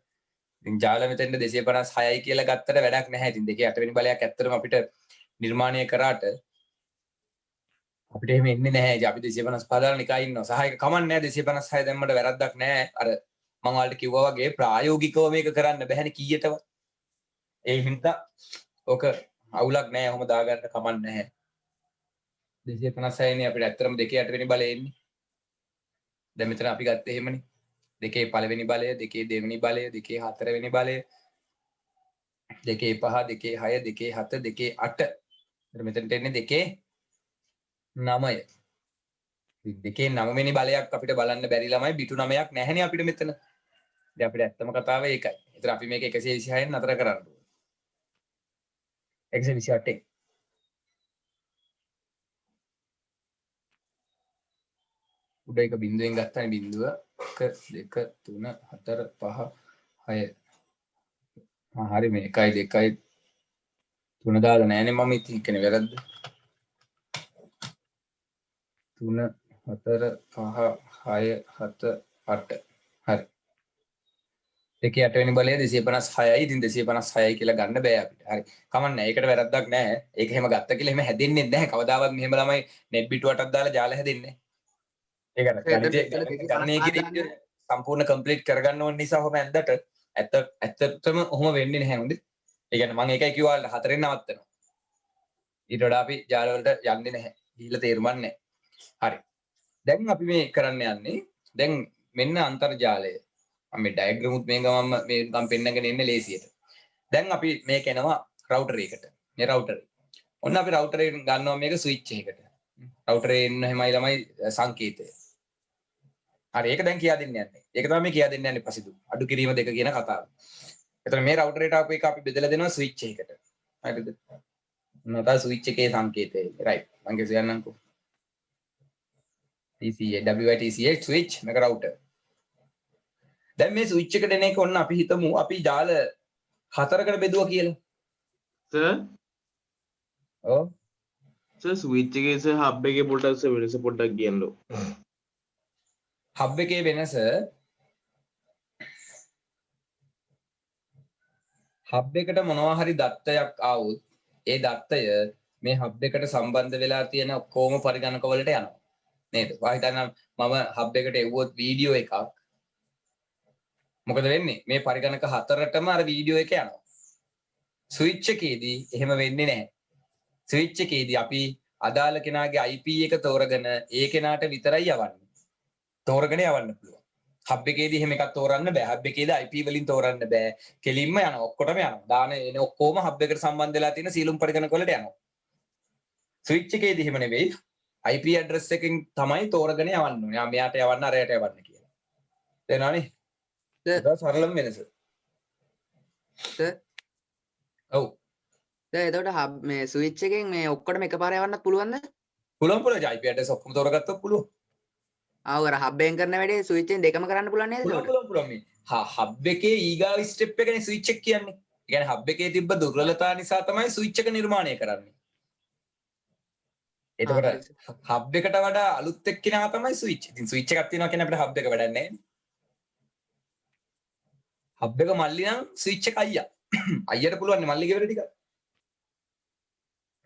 ඉතින් ජාල මෙතෙන්ද 256යි කියලා ගත්තට වැඩක් නැහැ. ඉතින් 2 8 වෙනි බලයක් ඇත්තටම අපිට නිර්මාණය කරාට අපිට එහෙම එන්නේ නැහැ. ඉතින් අපි 255 දාලා නිකන් ඉන්නවා. සහායක කමක් නැහැ 256 දැම්මට වැරද්දක් නැහැ. අර මම ඔයාලට කිව්වා වගේ ප්‍රායෝගිකව මේක කරන්න බැහැනේ කීයටවත්. ඒ හින්දා ඔක අවුලක් නැහැ. ඔහොම දාගන්න කමක් නැහැ. 256 නේ අපිට ඇත්තටම 2 8 වෙනි බලය එන්නේ. දැන් මෙතන අපි ගත්තේ එහෙමනේ. 2 පළවෙනි බලය, 2 දෙවෙනි බලය, 2 හතරවෙනි බලය, 2 5, 2 6, 2 7, 2 8. එතන මෙතනට එන්නේ 2 9. 2 9 වෙනි බලයක් අපිට බලන්න බැරි ළමයි බිටු 9ක් නැහැනේ අපිට මෙතන. දැන් අපිට ඇත්තම කතාව ඒකයි. ඒතර අපි මේක 126 න් නතර කරන්න ඕනේ. 128. උඩ එක බිඳුවෙන් ගත්තානේ බිඳුව 1 2 3 4 5 6. හරි මේ 1 2 3 දාලා නැහැනේ මම ඉතින් කියන්නේ වැරද්ද. 3 4 5 6 7 8. හරි. 2 8 වෙනි බලය 256යි. ඉතින් 256යි කියලා ගන්න බෑ අපිට. හරි. කමක් නැහැ. ඒකට වැරද්දක් නැහැ. ඒක එහෙම ගත්ත කියලා එහෙම හැදෙන්නේ නැහැ. කවදාවත් මෙහෙම ළමයි නෙට් බිටු 8ක් දාලා ජාල හැදෙන්නේ නැහැ. ඒක ගණනය කිරීම සම්පූර්ණ කම්ප්ලීට් කරගන්න ඕන නිසා ඔහොම ඇද්දට ඇත්තටම ඔහොම වෙන්නේ නැහැ හොඳේ. ඒ කියන්නේ මම ඒකයි කිව්වා 4ෙන් නවත්තනවා. ඊට වඩා අපි ජාල වලට යන්නේ නැහැ. ගිහිල්ලා තේරුම් නැහැ. හරි. දැන් අපි මේ කරන්න යන්නේ දැන් මෙන්න අන්තර්ජාලය. මම මේ ඩයග්‍රෑම් උත් මේ ගමම මේ නිකන් පෙන්නගෙන ඉන්නේ ලේසියට. දැන් අපි මේක එනවා රවුටර් එකකට. මේ රවුටර්. ඔන්න අපි රවුටර් එකෙන් ගන්නවා මේක ස්විච් එකකට. රවුටරේ ඉන්න හැමයි ළමයි සංකේතය. හරි ඒක දැන් කියා දෙන්න යන්නේ. ඒක තමයි මේ කියා දෙන්න යන්නේ පසිදු. අඩු කිරීම දෙක කියන කතාව. එතන මේ රවුටරේට ආපු එක අපි බෙදලා දෙනවා ස්විච් එකකට. හරිද? නැත්නම් ස්විච් එකේ සංකේතය. රයිට්. මම කියන්නම්කෝ. TCA WITCA ස්විච් මේක රවුටර්. දැන් මේ ස්විච් එකට එන එක ඔන්න අපි හිතමු අපි ජාල 4කට බෙදුවා කියලා. සර් ඔව් ස්විච් එකේ සර් හබ් එකේ පොඩ්ඩක් සර් වෙනස පොඩ්ඩක් කියන්නකො. හබ් එකේ වෙනස හබ් එකට මොනවා හරි දත්තයක් ආවොත් ඒ දත්තය මේ හබ් එකට සම්බන්ධ වෙලා තියෙන ඔක්කොම පරිගණක වලට යනවා නේද? වාහිතනම් මම හබ් එකට එවුවොත් වීඩියෝ එකක් මොකද වෙන්නේ? මේ පරිගණක හතරටම අර වීඩියෝ එක යනවා. ස්විච් එකේදී එහෙම වෙන්නේ නැහැ. ස්විච් එකේදී අපි අදාළ කෙනාගේ IP එක තෝරගෙන ඒ කෙනාට විතරයි යවන්නේ. තෝරගෙන යවන්න පුළුවන්. හබ් එකේදී එහෙම එකක් තෝරන්න බෑ. හබ් එකේදී IP වලින් තෝරන්න බෑ. කෙලින්ම යනවා. ඔක්කොටම යනවා. දාන එන ඔක්කොම හබ් එකට සම්බන්ධ වෙලා තියෙන සීලුම් පරිගණක වලට යනවා. ස්විච් එකේදී එහෙම නෙවෙයි. IP ඇඩ්‍රස් එකකින් තමයි තෝරගෙන යවන්න ඕනේ. යා මෙයාට යවන්න අරයට යවන්න කියලා. තේරෙනවනේ? ඒක සරලම වෙනස. ඔව්. දැන් එතකොට හබ් මේ ස්විච් එකෙන් මේ ඔක්කොටම එකපාර යවන්නත් පුළුවන්ද? පුළුවන් IP ඇඩ්‍රස් ඔක්කොම තෝරගත්තොත් පුළුවන්. ආව අර හබ් එකෙන් කරන වැඩේ ස්විච් එකෙන් දෙකම කරන්න පුළුවන් නේද එතකොට? පුළුවන් මේ හබ් එකේ ඊගාව ස්ටෙප් එකනේ ස්විච් එක කියන්නේ. ඒ කියන්නේ හබ් එකේ තිබ්බ දුර්වලතා නිසා තමයි ස්විච් එක නිර්මාණය කරන්නේ. එතකොට හබ් එකට වඩා අලුත් එක්කිනා තමයි ස්විච්. ඉතින් ස්විච් එකක් තියෙනවා කියන්නේ අපිට හබ් එක වැඩක් නැහැ නේ. හබ් එක මල්ලි නම් ස්විච් එක අයියා. අයියට පුළුවන් නේ මල්ලි ගෙවර ටික.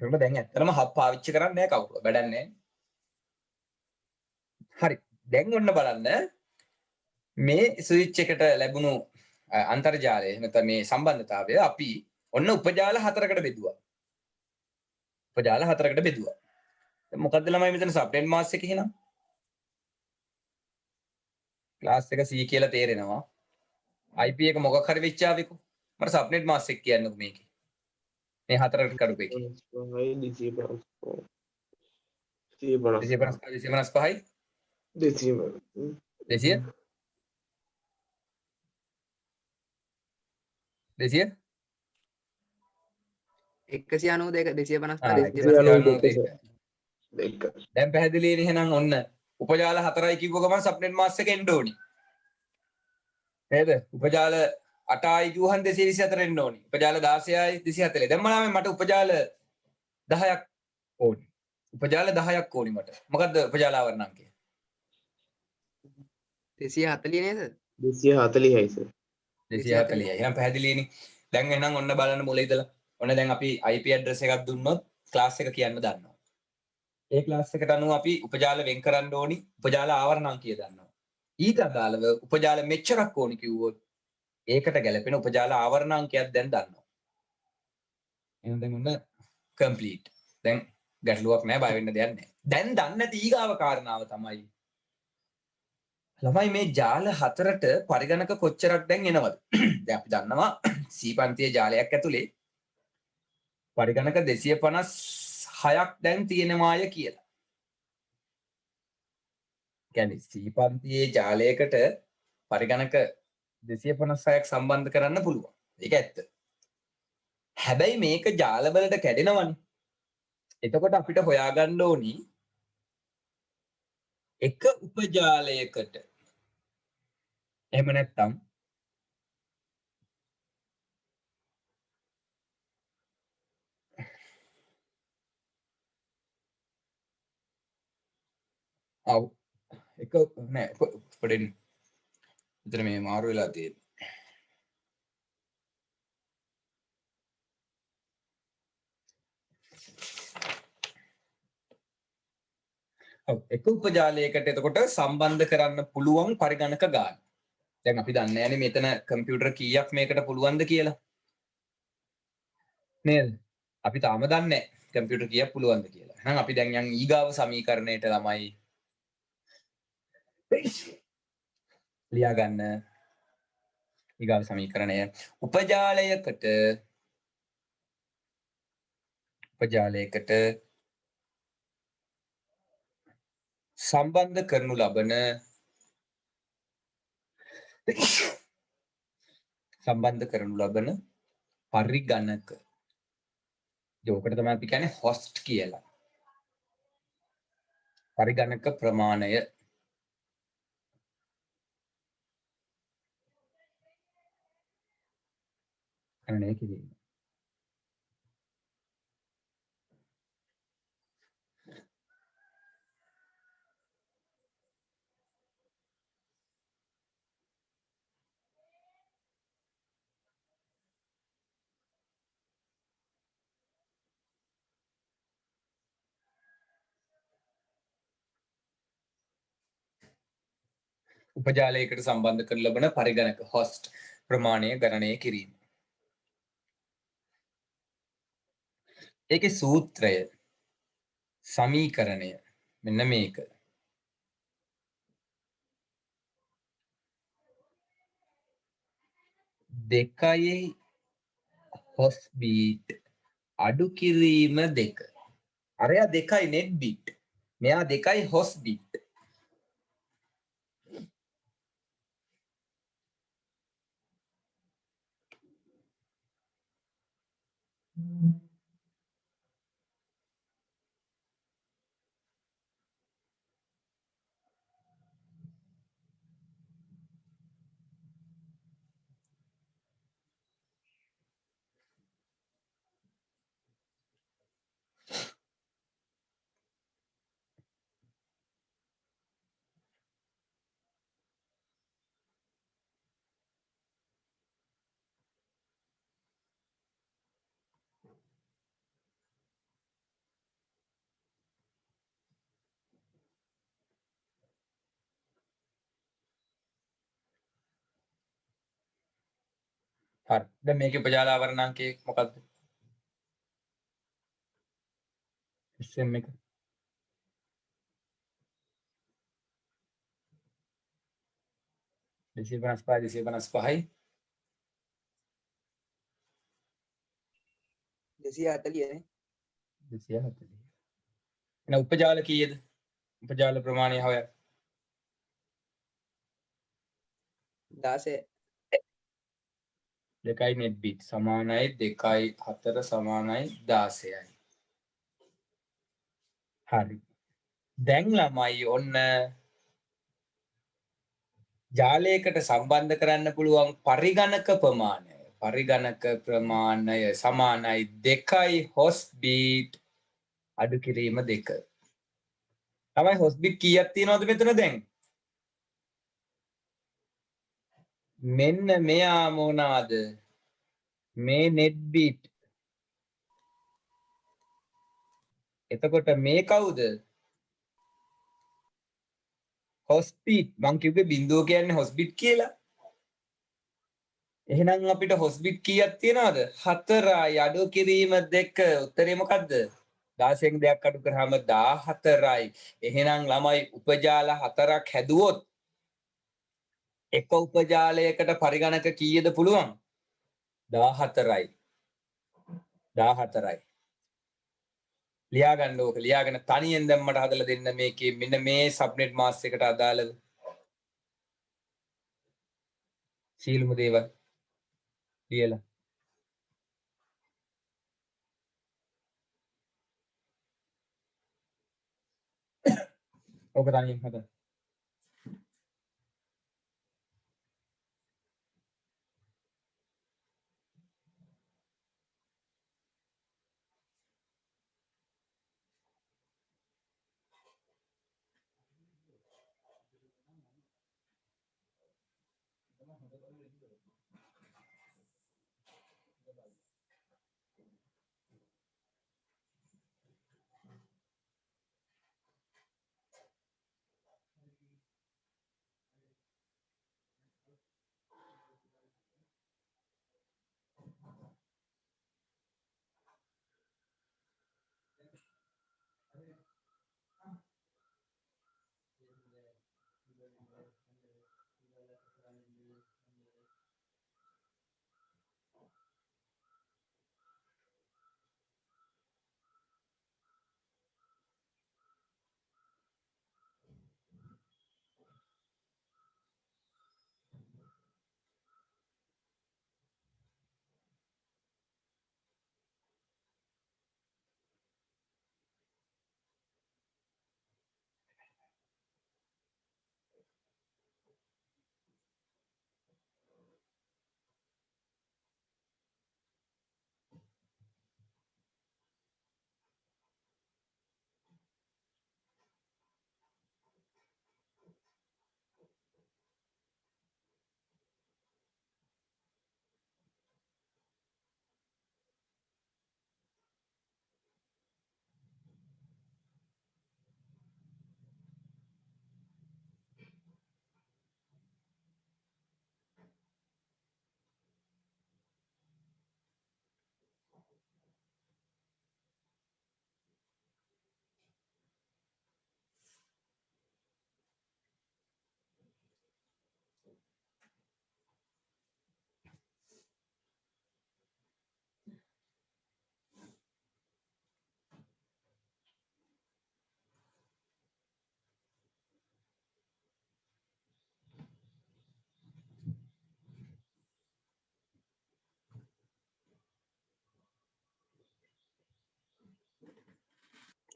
ඒකට දැන් ඇත්තටම හබ් පාවිච්චි කරන්නේ නැහැ කවුරුත්. වැඩක් නැහැ. හරි. දැන් ඔන්න බලන්න මේ ස්විච් එකට ලැබුණු අන්තර්ජාලය නැත්නම් මේ සම්බන්ධතාවය අපි ඔන්න උපජාල හතරකට බෙදුවා. උපජාල හතරකට බෙදුවා. මොකද්ද ළමයි මෙතන සබ්නෙට් මාස් එක එහෙනම්? ක්ලාස් එක C කියලා තේරෙනවා. IP එක මොකක් හරි වෙච්චාවෙකෝ. මට සබ්නෙට් මාස් එක කියන්නකෝ මේකේ. මේ හතරකට කඩපු එකේ. 255යි 200 192 255 දැන් පැහැදිලිනේ එහෙනම් ඔන්න උපජාල 4යි කිව්ව ගමන් සබ්නෙට් මාස් එක එන්න ඕනි. නේද? උපජාල 8යි කිව්වහන් 224 එන්න ඕනි. උපජාල 16යි 240. දැන් මම මට උපජාල 10ක් ඕනි. උපජාල 10ක් ඕනි මට. මොකද්ද උපජාල ආවරණ අංකය? 240 නේද? 240යි සර්. 240යි. එහෙනම් පැහැදිලිනේ. දැන් එහෙනම් ඔන්න බලන්න මුල ඉඳලා. ඔන්න දැන් අපි IP ඇඩ්‍රස් එකක් දුන්නොත් ක්ලාස් එක කියන්න දන්නවා. ඒ ක්ලාස් එකට අනුව අපි උපජාල වෙන් කරන්න ඕනි. උපජාල ආවරණ අංකය දන්නවා. ඊට අදාළව උපජාල මෙච්චරක් ඕනි කිව්වොත් ඒකට ගැලපෙන උපජාල ආවරණ අංකයක් දැන් දන්නවා. එහෙනම් දැන් ඔන්න කම්ප්ලීට්. දැන් ගැටලුවක් නැහැ, බය වෙන්න දෙයක් නැහැ. දැන් දන්නේ නැති ඊගාව කාරණාව තමයි ළමයි මේ ජාල හතරට පරිගණක කොච්චරක් දැන් එනවද? දැන් අපි දන්නවා C පන්තියේ ජාලයක් ඇතුලේ පරිගණක 256ක් දැන් තියෙනවාය කියලා. කියන්නේ C පන්තියේ ජාලයකට පරිගණක 256ක් සම්බන්ධ කරන්න පුළුවන්. ඒක ඇත්ත. හැබැයි මේක ජාලවලට කැඩෙනවනේ. එතකොට අපිට හොයාගන්න ඕනි එක උපජාලයකට එහෙම නැත්නම් ආව් එක නෑ පොඩෙන් විතර මේ මාරු වෙලා තියෙන්නේ. ඔව් එක උපජාලයකට එතකොට සම්බන්ධ කරන්න පුළුවන් පරිගණක ගාන. දැන් අපි දන්නේ නැහැනේ මෙතන කම්පියුටර් කීයක් මේකට පුළුවන්ද කියලා. නේද? අපි තාම දන්නේ නැහැ කම්පියුටර් කීයක් පුළුවන්ද කියලා. එහෙනම් අපි දැන් යන් ඊගාව සමීකරණයට ළමයි ලියා ගන්න. ඊගාව සමීකරණය උපජාලයකට සම්බන්ධ කරනු ලබන පරිගණක. ඒකට තමයි අපි කියන්නේ හොස්ට් කියලා. පරිගණක ප්‍රමාණය ගණනය කිරීම. උපජාලයකට සම්බන්ධ කරන ලබන පරිගණක host ප්‍රමාණය ගණනය කිරීම. ඒකේ සූත්‍රය සමීකරණය මෙන්න මේක. දෙකයි host beat අඩු කිරීම 2. අරයා 2යි net beat. මෙයා 2යි host beat. හරි. දැන් මේකේ උපජාල ආවරණාංකය මොකක්ද? SM එක. 255 255යි 240 නේ 240. එහෙනම් උපජාල කීයද? උපජාල ප්‍රමාණය හොයන්න. 16 2යි net bit සමානයි 2යි 4 සමානයි 16යි. හරි. දැන් ළමයි ඔන්න ජාලයකට සම්බන්ධ කරන්න පුළුවන් පරිගණක ප්‍රමාණය සමානයි 2යි host bit අඩු කිරීම 2. තමයි host bit කීයක් තියෙනවද මෙතන දැන්? මෙන්න මෙයා මොනවාද? මේ net bit. එතකොට මේ කවුද? host bit. මං කිව්වේ බිඳුව කියන්නේ host bit කියලා. එහෙනම් අපිට host bit කීයක් තියෙනවද? 4යි අඩු කිරීම 2. උත්තරේ මොකද්ද? 16න් 2ක් අඩු කරාම 14යි. එහෙනම් ළමයි උපජාල 4ක් හැදුවොත් එක උපජාලයකට පරිගණක කීයද පුළුවන්? 14යි. 14යි. ලියා ගන්න ඕක. ලියාගෙන තනියෙන් දැම්මට හදලා දෙන්න මේකේ මෙන්න මේ සබ්නෙට් මාස් එකට අදාළව සීලමු දේවල් ලියලා. ඕක තනියෙන් හදන්න.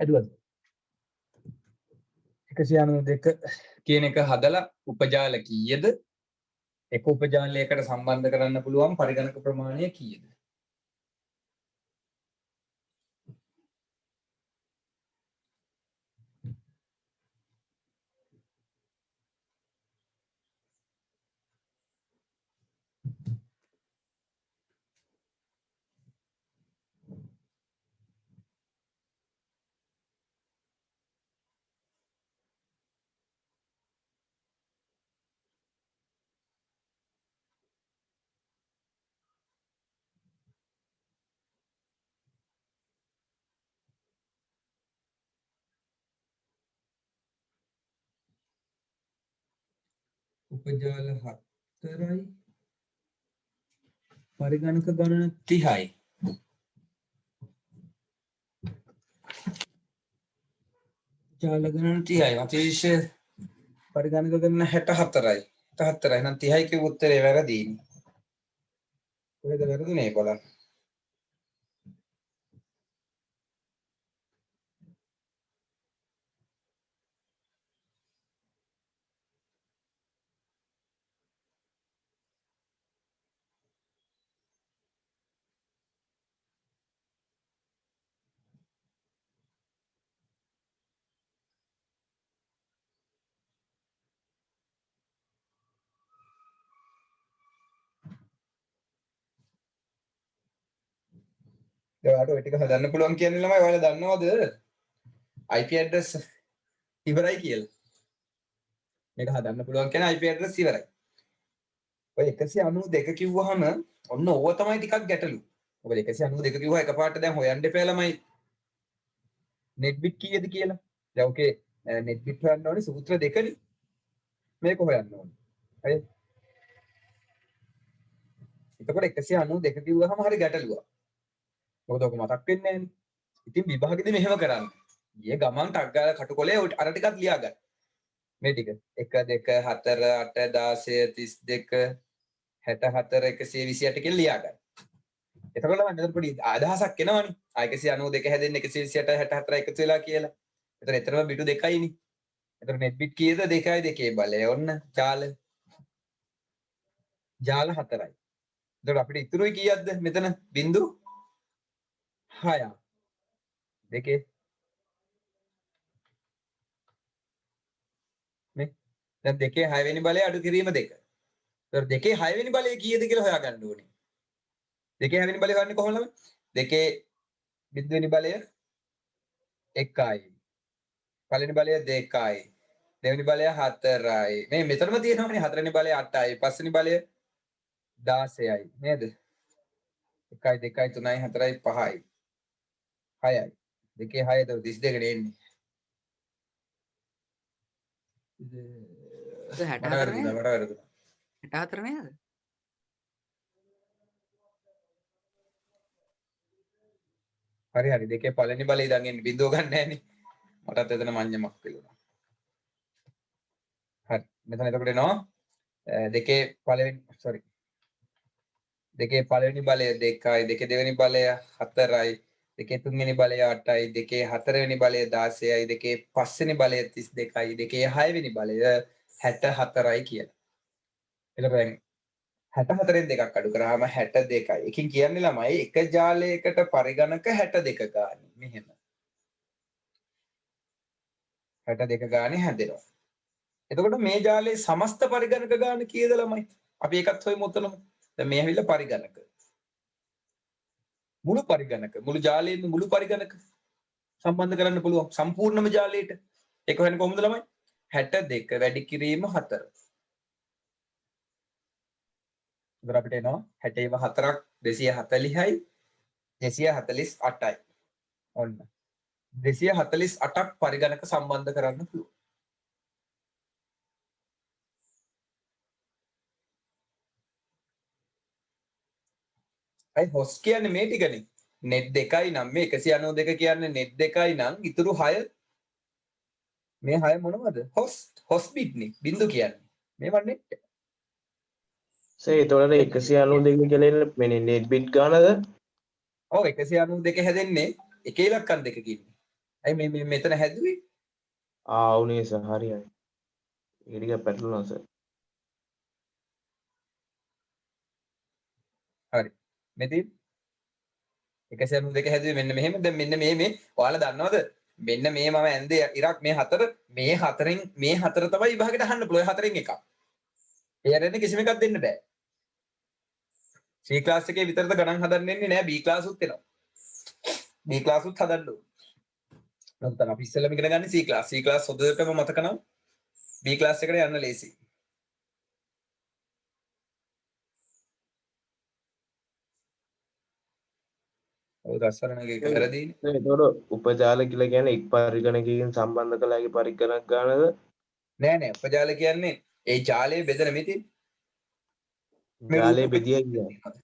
ඇදුවද 192 කියන එක හදලා උපජාල කීයද එක උපජාලයකට සම්බන්ධ කරන්න පුළුවන් පරිගණක ප්‍රමාණය කීයද උපජාල 4යි පරිගණක ගණන 30යි උපජාල ගණන 30යි අතිශය පරිගණක ගණන 64යි 74යි එහෙනම් 30යි කියපු උත්තරේ වැරදීනේ කොහෙද වැරදුනේ බලන්න ඔයාලට ඔය ටික හදන්න පුළුවන් කියන්නේ ළමයි ඔයාලා දන්නවද IP address ඉවරයි කියලා මේක හදන්න පුළුවන් කියන IP address ඉවරයි ඔය 192 කිව්වහම ඔන්න ඕව තමයි ටිකක් ගැටලු මොකද 192 කිව්වා එකපාරට දැන් හොයන්න එපා ළමයි net bit කීයද කියලා දැන් ඔකේ net bit හොයන්න ඕනේ සූත්‍ර දෙකනේ මේක හොයන්න ඕනේ හරි එතකොට 192 කිව්වහම හරි ගැටලුවක් මොකද ඔක මතක් වෙන්නේ නැහැනේ. ඉතින් විභාගෙදි මෙහෙම කරන්න. ඊයේ ගමන් ටක් ගාලා කටුකොලේ අර ටිකක් ලියා ගන්න. මේ ටික 1 2 4 8 16 32 64 128 කියලා ලියා ගන්න. එතකොට මම මෙතන පොඩි අදහසක් එනවනේ. 192 හැදෙන්නේ 128 64 එකතු වෙලා කියලා. එතන එතරම් බිටු දෙකයිනේ. එතන net bit කීයද 2යි 2 බලය. ඔන්න ජාල 4යි. එතකොට අපිට ඉතුරුයි කීයක්ද මෙතන? බිංදු 6ක්. දෙකේ මේ දැන් දෙකේ 6 වෙනි බලය අඩු කිරීම 2. ඒතර දෙකේ 6 වෙනි බලය කීයද කියලා හොයාගන්න ඕනේ. දෙකේ 6 වෙනි බලය හොයන්නේ කොහොමද? දෙකේ බිඳු වෙනි බලය 1යි. පළවෙනි බලය 2යි. දෙවෙනි බලය 4යි. මේ මෙතනම තියෙනවනේ හතරවෙනි බලය 8යි. පස්වෙනි බලය 16යි. නේද? 1යි 2යි 3යි 4යි 5යි. 6යි. දෙකේ 6 ඒතර 32 නේ එන්නේ. ඒක 64 නේද? 64 නේද? හරි හරි දෙකේ පළවෙනි බලය ඉඳන් එන්නේ බිඳුව ගන්න නැහැනේ. මටත් එතන මඤ්ඤමක් වෙලුණා. හරි. මෙතන එතකොට එනවා දෙකේ පළවෙනි බලය 2යි, දෙකේ දෙවෙනි බලය 4යි, දෙකේ තුන්වෙනි බලය 8යි, දෙකේ හතරවෙනි බලය 16යි, දෙකේ පස්වෙනි බලය 32යි, දෙකේ හයවෙනි බලය 64යි කියලා. එතකොට දැන් 64න් දෙකක් අඩු කරාම 62යි. එකකින් කියන්නේ ළමයි එක ජාලයකට පරිගණක 62 ගානේ. මෙහෙම. 62 ගානේ හැදෙනවා. එතකොට මේ ජාලයේ සමස්ත පරිගණක ගාන කීයද ළමයි? අපි ඒකත් හොයමු උතනම. දැන් මේ ඇවිල්ලා පරිගණක. මුළු පරිගණක මුළු ජාලයේම මුළු පරිගණක සම්බන්ධ කරන්න පුළුවන් සම්පූර්ණම ජාලයට. ඒක හොයන්නේ කොහොමද ළමයි? 62 වැඩි කිරීම 4. ඉතින් අපිට එනවා 60ව 4ක් 240යි 248යි. ඔන්න. 248ක් පරිගණක සම්බන්ධ කරන්න පුළුවන්. අයි හොස් කියන්නේ මේ ටිකනේ. net 2යි නම් මේ 192 කියන්නේ net 2යි නම් ඉතුරු 6 මේ 6 මොනවද? හොස් බිට් නේ. බිංදු කියන්නේ. මේවා net. එතකොට 192 කියලා මෙන්න net bit ගානද? ඔව් 192 හැදෙන්නේ එක ඉලක්කම් දෙකකින්. ඇයි මේ මෙතන හැදුවේ? උනේ සර් හරියයි. ඒ ටික පැටලුණා සර්. හරි. මෙතින් 192 හැදුවේ මෙන්න මෙහෙම. දැන් මෙන්න මේ ඔයාලා දන්නවද? මෙන්න මේ මම ඇන්දේ ඉරක් මේ හතර මේ හතර තමයි විභාගෙට අහන්න පුළුවන්. හතරෙන් එකක්. ඒ අරෙන්නේ කිසිම එකක් දෙන්න බෑ. C ක්ලාස් එකේ විතරද ගණන් හදන්න එන්නේ නෑ. B ක්ලාස් උත් එනවා. B ක්ලාස් උත් හදන්න ඕන. නැත්නම් අපි ඉස්සෙල්ලාම ඉගෙන ගන්න C ක්ලාස්. C ක්ලාස් හොඳටම මතක නම් B ක්ලාස් එකට යන්න ලේසි. ඔය දස්සරණගේ එක වැරදීනේ. එතකොට උපජාල කියලා කියන්නේ එක් පරිගණකයකින් සම්බන්ධ කළාගේ පරිගණක ගානද? නෑ උපජාල කියන්නේ ඒ ජාලයේ බෙදෙන මිතින් මේ ජාලය රූප බෙදිය කියන්නේ.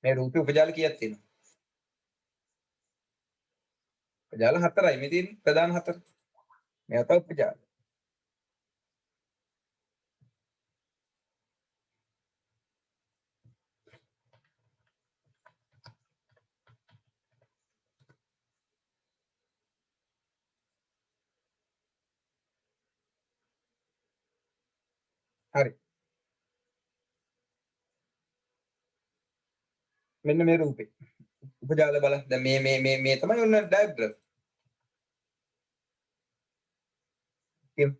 මේ රූපේ උපජාල කීයක් තියෙනවද? උපජාල 4යි මේ තියෙන්නේ ප්‍රධාන 4. මේවා තමයි උපජාල. හරි. මෙන්න මේ රූපේ. උපජාල බලන්න. දැන් මේ තමයි ඔන්න ඩයග්‍රෑම්. කියමු.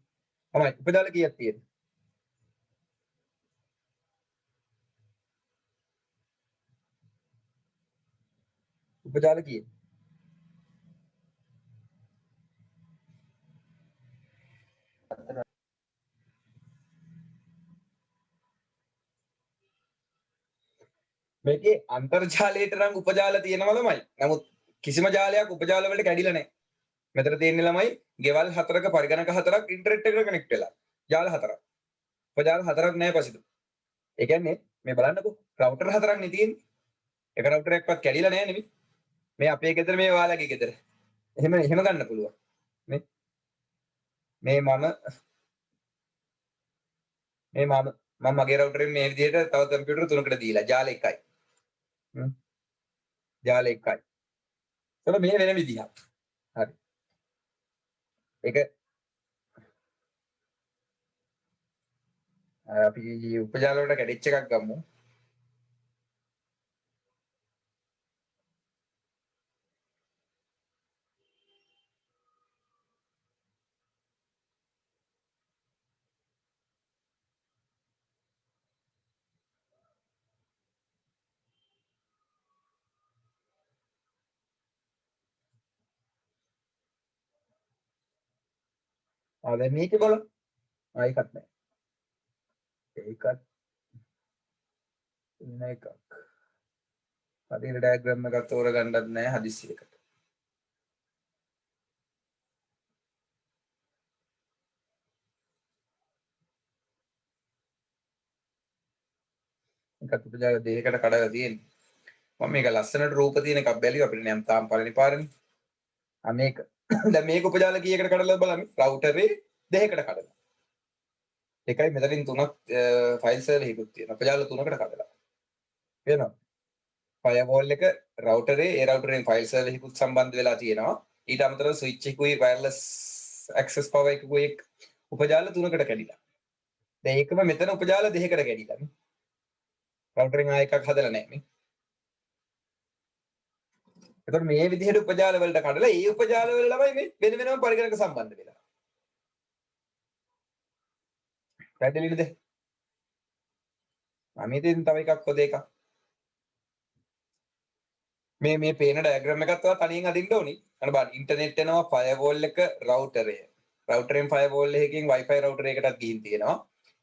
තමයි උපජාල කීයක් තියෙන්නේ? උපජාල කීයද? මේකේ අන්තර්ජාලයට නම් උපජාල තියෙනවා ළමයි. නමුත් කිසිම ජාලයක් උපජාල වලට කැඩිලා නැහැ. මෙතන තියෙන්නේ ළමයි ගෙවල් හතරක පරිගණක හතරක් ඉන්ටර්නෙට් එකට කනෙක්ට් වෙලා. ජාල හතරක්. උපජාල හතරක් නැහැ පසිදු. ඒ කියන්නේ මේ බලන්නකෝ රවුටර් හතරක් නේ තියෙන්නේ. එක රවුටර් එකක්වත් කැඩිලා නැහැ නෙමෙයි. මේ අපේ ගෙදර මේ ඔයාලගේ ගෙදර. එහෙම ගන්න පුළුවන්. මේ මම මගේ රවුටරෙන් මේ විදිහට තව කම්පියුටර් තුනකට දීලා ජාල එකයි. ජාල එකයි. ඒක මේ වෙන විදිහක්. හරි. ඒක අපි උපජාල වලට කැඩිච්ච එකක් ගමු. දැන් මේක බලන්න. ඒකත් නැහැ. ඒකත් ඉන්න එකක්. හරියට ඩයග්‍රෑම් එකක් තෝරගන්නත් නැහැ හදිස්සියකට. එකත් උපජාල දෙකකට කඩලා තියෙන්නේ. මම මේක ලස්සනට රූප තියෙන එකක් බැලුවා අපිට නම් තාම පළවෙනි පාරනේ. මේක දැන් මේක උපජාල කීයකට කඩලා බලන්න. රවුටරේ දෙකකට කඩලා. එකයි මෙතනින් තුනක් ෆයිල් සර්වර් එකකුත් තියෙනවා. උපජාල තුනකට කඩලා. වෙනවා. ෆයර්වෝල් එක රවුටරේ ඒ රවුටරෙන් ෆයිල් සර්වර් එකකුත් සම්බන්ධ වෙලා තියෙනවා. ඊට අමතරව ස්විච් එකකුයි වයර්ලස් ඇක්සස් පවර් එකකුයි උපජාල තුනකට කැඩිලා. දැන් ඒකම මෙතන උපජාල දෙකකට කැඩිලා. රවුටරෙන් ආයෙ එකක් හදලා නැහැ මේ. එතකොට මේ විදිහට උපජාල වලට කඩලා ඒ උපජාල වල ළමයි මේ වෙන වෙනම පරිගණක සම්බන්ධ වෙලා. පැහැදිලිද? මේ දෙන්න තව එකක් හොද එකක්. මේ පේන ඩයග්‍රෑම් එකත් ඔයා තනියෙන් අදින්න ඕනි. අන්න බලන්න ඉන්ටර්නෙට් යනවා ෆයර්වෝල් එක රවුටරය. රවුටරෙන් ෆයර්වෝල් එකකින් Wi-Fi රවුටර් එකකටත් ගිහින් තියෙනවා.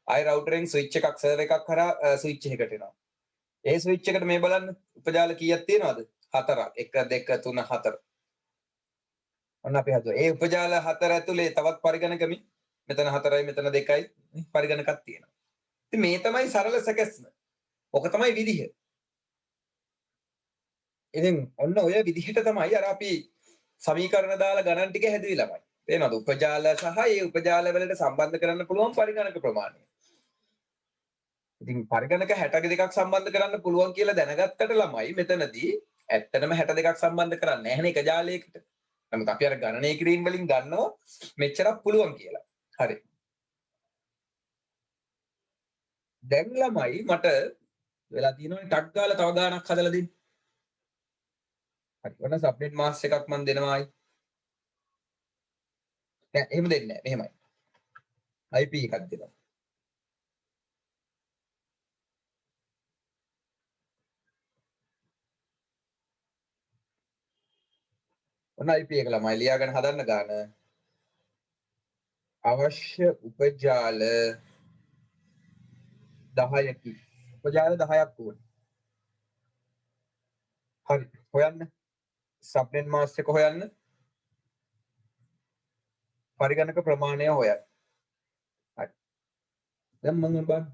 ආයි රවුටරෙන් ස්විච් එකක් සර්වර් එකක් කරා ස්විච් එකකට එනවා. ඒ ස්විච් එකට මේ බලන්න උපජාල කීයක් තියෙනවද? 4ක්. 1 2 3 4. ඔන්න අපි හදුවා. ඒ උපජාල 4 ඇතුලේ තවත් පරිගණකමි. මෙතන 4යි මෙතන 2යි පරිගණකක් තියෙනවා. ඉතින් මේ තමයි සරල සැකස්ම. ඔක තමයි විදිහ. ඉතින් ඔන්න ඔය විදිහට තමයි අර අපි සමීකරණ දාලා ගණන් ටික හැදුවේ ළමයි. තේරෙනවද? උපජාල සහ ඒ උපජාල වලට සම්බන්ධ කරන්න පුළුවන් පරිගණක ප්‍රමාණය. ඉතින් පරිගණක 62ක් සම්බන්ධ කරන්න පුළුවන් කියලා දැනගත්තට ළමයි මෙතනදී ඇත්තටම 62ක් සම්බන්ධ කරන්නේ නැහැ නේ එක ජාලයකට. නමුත් අපි අර ගණනය කිරීම වලින් දන්නවා මෙච්චරක් පුළුවන් කියලා. හරි. දැන් ළමයි මට වෙලා තියෙනවනේ ටක් ගාලා තව ගානක් හදලා දෙන්න. හරි. ඔන්න සබ්නෙට් මාස් එකක් මම දෙනවායි. නෑ එහෙම දෙන්නේ නෑ. මෙහෙමයි. IP එකක් දෙනවා. ඔන්න IP එක ළමයි ලියාගෙන හදන්න ගාන. අවශ්‍ය උපජාල 10කි. උපජාල 10ක් ඕනේ. හරි. හොයන්න. සබ්නෙට් මාස් එක හොයන්න. පරිගණක ප්‍රමාණය හොයන්න. හරි. දැන් මම බලන්න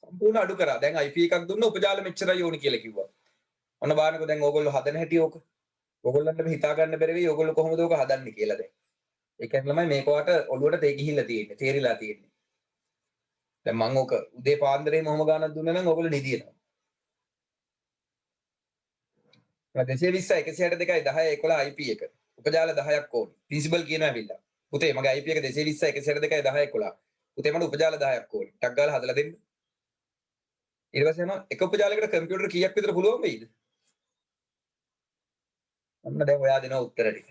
සම්පූර්ණ අඩු කරා. දැන් IP එකක් දුන්න උපජාල මෙච්චරයි ඕනි කියලා කිව්වා. ඔන්න බලන්නකෝ දැන් ඕගොල්ලෝ හදන හැටි ඕක. ඕගොල්ලන්ට හිතා ගන්න බැරි වෙයි ඕගොල්ලෝ කොහොමද ඕක හදන්නේ කියලා දැන්. ඒ කියන්නේ ළමයි මේක වට ඔළුවට තේ ගිහිල්ලා තියෙන්නේ. තේරිලා තියෙන්නේ. දැන් මම ඕක උදේ පාන්දරේ මොහොම ගානක් දුන්නා නම් ඕගොල්ලෝ නිදිනවා. 220 162යි 10 11 IP එක. උපජාල 10ක් ඕනි. ප්‍රින්සිපල් කියනවා ඇවිල්ලා. පුතේ මගේ IP එක 220 162යි 10 11. පුතේ මට උපජාල 10ක් ඕනි. ටක් ගාලා හදලා දෙන්න. ඊට පස්සේ යනවා එක උපජාලයකට කම්පියුටර් කීයක් විතර පුළුවන් වෙයිද? අන්න දැන් ඔයා දෙනවා උත්තර ටික.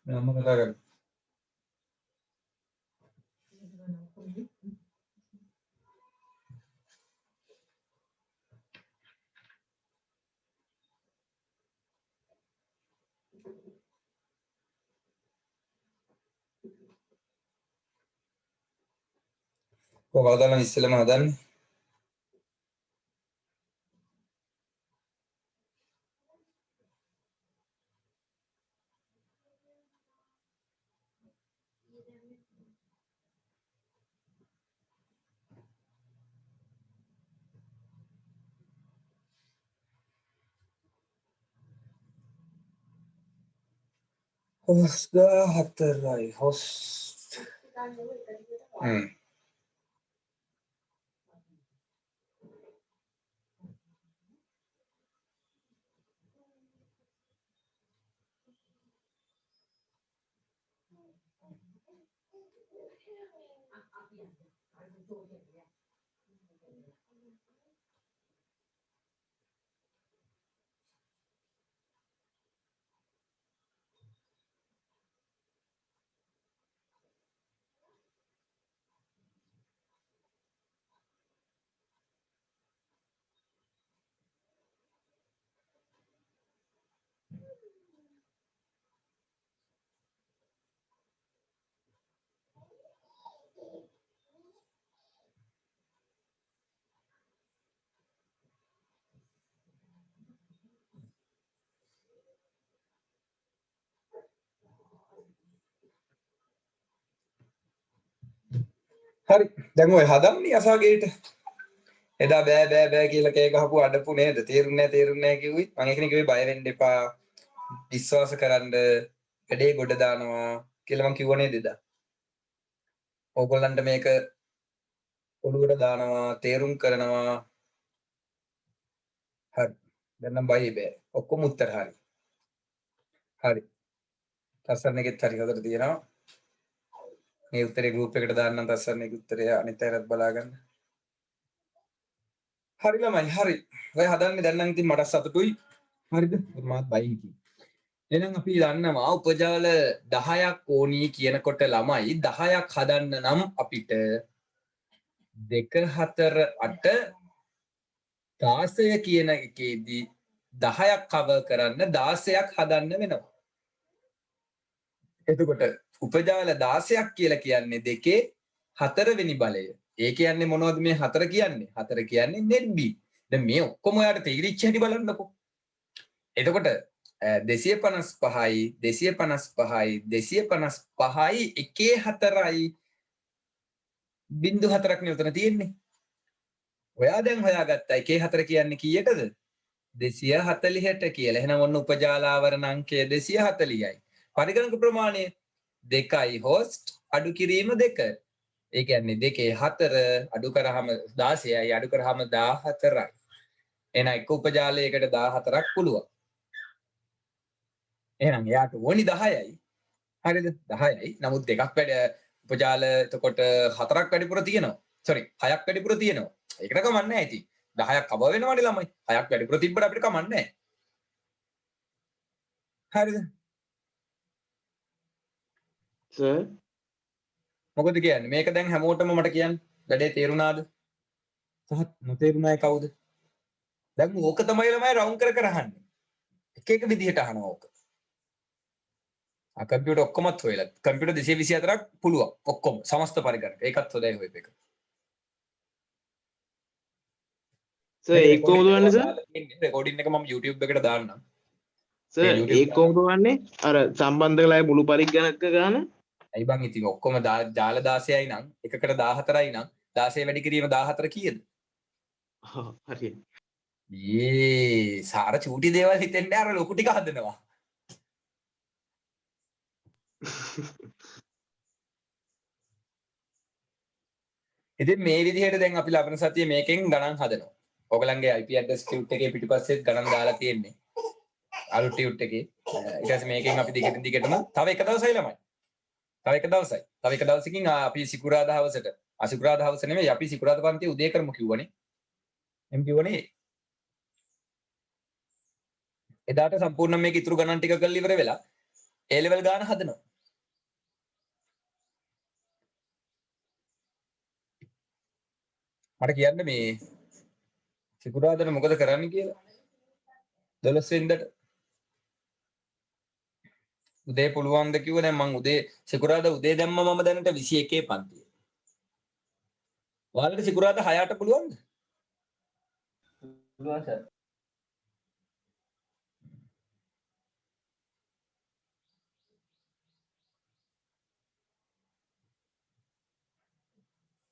මම කතා කරමු. කොහොමද නම් ඉස්සෙල්ලාම හදන්නේ? හොස් 14යි හොස්. හරි. දැන් ඔය හදන්නේ අසාගේට. එදා බෑ කියලා කෑ ගහපු අඩපු නේද? තේරුන්නේ නැහැ කිව්වි. මම ඒකනේ කිව්වේ බය වෙන්න එපා. විශ්වාස කරන්න වැඩේ ගොඩ දානවා කියලා මම කිව්ව නේද එදා? ඕගොල්ලන්ට මේක ඔළුවට දානවා, තේරුම් කරනවා. හරි. දැන් නම් බයි බෑ. ඔක්කොම උත්තර හරි. හරි. රසරණගෙත් හරි හොදට තියෙනවා. මේ උත්තරේ ගෲප් එකට දාන්නම් තස්සන්නේ උත්තරය අනිත් අයත් බලා ගන්න. හරි ළමයි හරි. ඔය හදන්නේ දැන් නම් ඉතින් මට සතුටුයි. හරිද? මාත් බයි හිටියේ. එහෙනම් අපි දන්නවා උපජාල 10ක් ඕනී කියනකොට ළමයි 10ක් හදන්න නම් අපිට 2 4 8 16 කියන එකේදී 10ක් කවර් කරන්න 16ක් හදන්න වෙනවා. එතකොට උපජාල 16ක් කියලා කියන්නේ දෙකේ 4 වෙනි බලය. ඒ කියන්නේ මොනවද මේ 4 කියන්නේ? 4 කියන්නේ net b. දැන් මේ ඔක්කොම ඔයාලට තේරිච්ච හැටි බලන්නකෝ. එතකොට 255යි 255යි 255යි එකේ 4යි බිංදු 4ක් නේ උතන තියෙන්නේ. ඔයා දැන් හොයාගත්තා එකේ 4 කියන්නේ කීයටද? 240ට කියලා. එහෙනම් ඔන්න උපජාලාවරණ අංකය 240යි. පරිගණක ප්‍රමාණය 2යි host අඩු කිරීම 2. ඒ කියන්නේ 2 4 අඩු කරාම 16යි අඩු කරාම 14යි. එහෙනම් එක උපජාලයකට 14ක් පුළුවන්. එහෙනම් එයාට ඕනි 10යි. හරිද? 10යි. නමුත් දෙකක් වැඩ උපජාල එතකොට 4ක් වැඩිපුර තියෙනවා. sorry 6ක් වැඩිපුර තියෙනවා. ඒකට කමන්නේ නැහැ ඉතින්. 10ක් කව වෙනවනේ ළමයි. 6ක් වැඩිපුර තිබ්බට අපිට කමන්නේ නැහැ. හරිද? සර් මොකද කියන්නේ? මේක දැන් හැමෝටම මට කියන්න. වැඩේ තේරුණාද? සහත් නොතේරුණාය කවුද? දැන් ඕක තමයි ළමයි රවුන්ඩ් කර කර අහන්නේ. එක එක විදිහට අහනවා ඕක. කම්පියුටර් ඔක්කොමත් හොයලා. කම්පියුටර් 224ක් පුළුවන්. ඔක්කොම සමස්ත පරිගණක. ඒකත් හොදයි හොයප එක. සර් ඒක කොහොමද වන්නේ සර්? රෙකෝඩින් එක මම YouTube එකට දාන්නම්. සර් ඒක කොහොමද වන්නේ? අර සම්බන්ධ කළායි මුළු පරිගණක ගන්න. ඇයි බං ඉතින් ඔක්කොම ජාල 16යි නම් එකකට 14යි නම් 16 වැඩි කිරීම 14 කීයද? හරි. සාර චූටි දේවල් හිතෙන්නේ අර ලොකු ටික හදනවා. ඉතින් මේ විදිහට දැන් අපි ලබන සතියේ මේකෙන් ගණන් හදනවා. ඔයගලන්ගේ IP address ටියුට් එකේ පිටිපස්සේ ගණන් දාලා තියෙන්නේ. අලුත් ටියුට් එකේ. ඊට පස්සේ මේකෙන් අපි දිගටම තව එක දවසයි ළමයි. තව එක දවසකින් අපි සිකුරාදා හවසට අසිකුරාදා හවස නෙමෙයි අපි සිකුරාදා පන්තිය උදේ කරමු කිව්වනේ. එම් කිව්වනේ. එදාට සම්පූර්ණ මේක ඉතුරු ගණන් ටික කරලා ඉවර වෙලා A level ගාන හදනවා. මට කියන්න මේ සිකුරාදාට මොකද කරන්න කියලා 12 වෙනිදාට උදේ පුළුවන්ද කිව්ව දැන් මං උදේ සිකුරාදා උදේ දැම්ම මම දැනට 21 පන්තිය. ඔයාලට සිකුරාදා 6ට පුළුවන්ද? පුළුවන් සර්.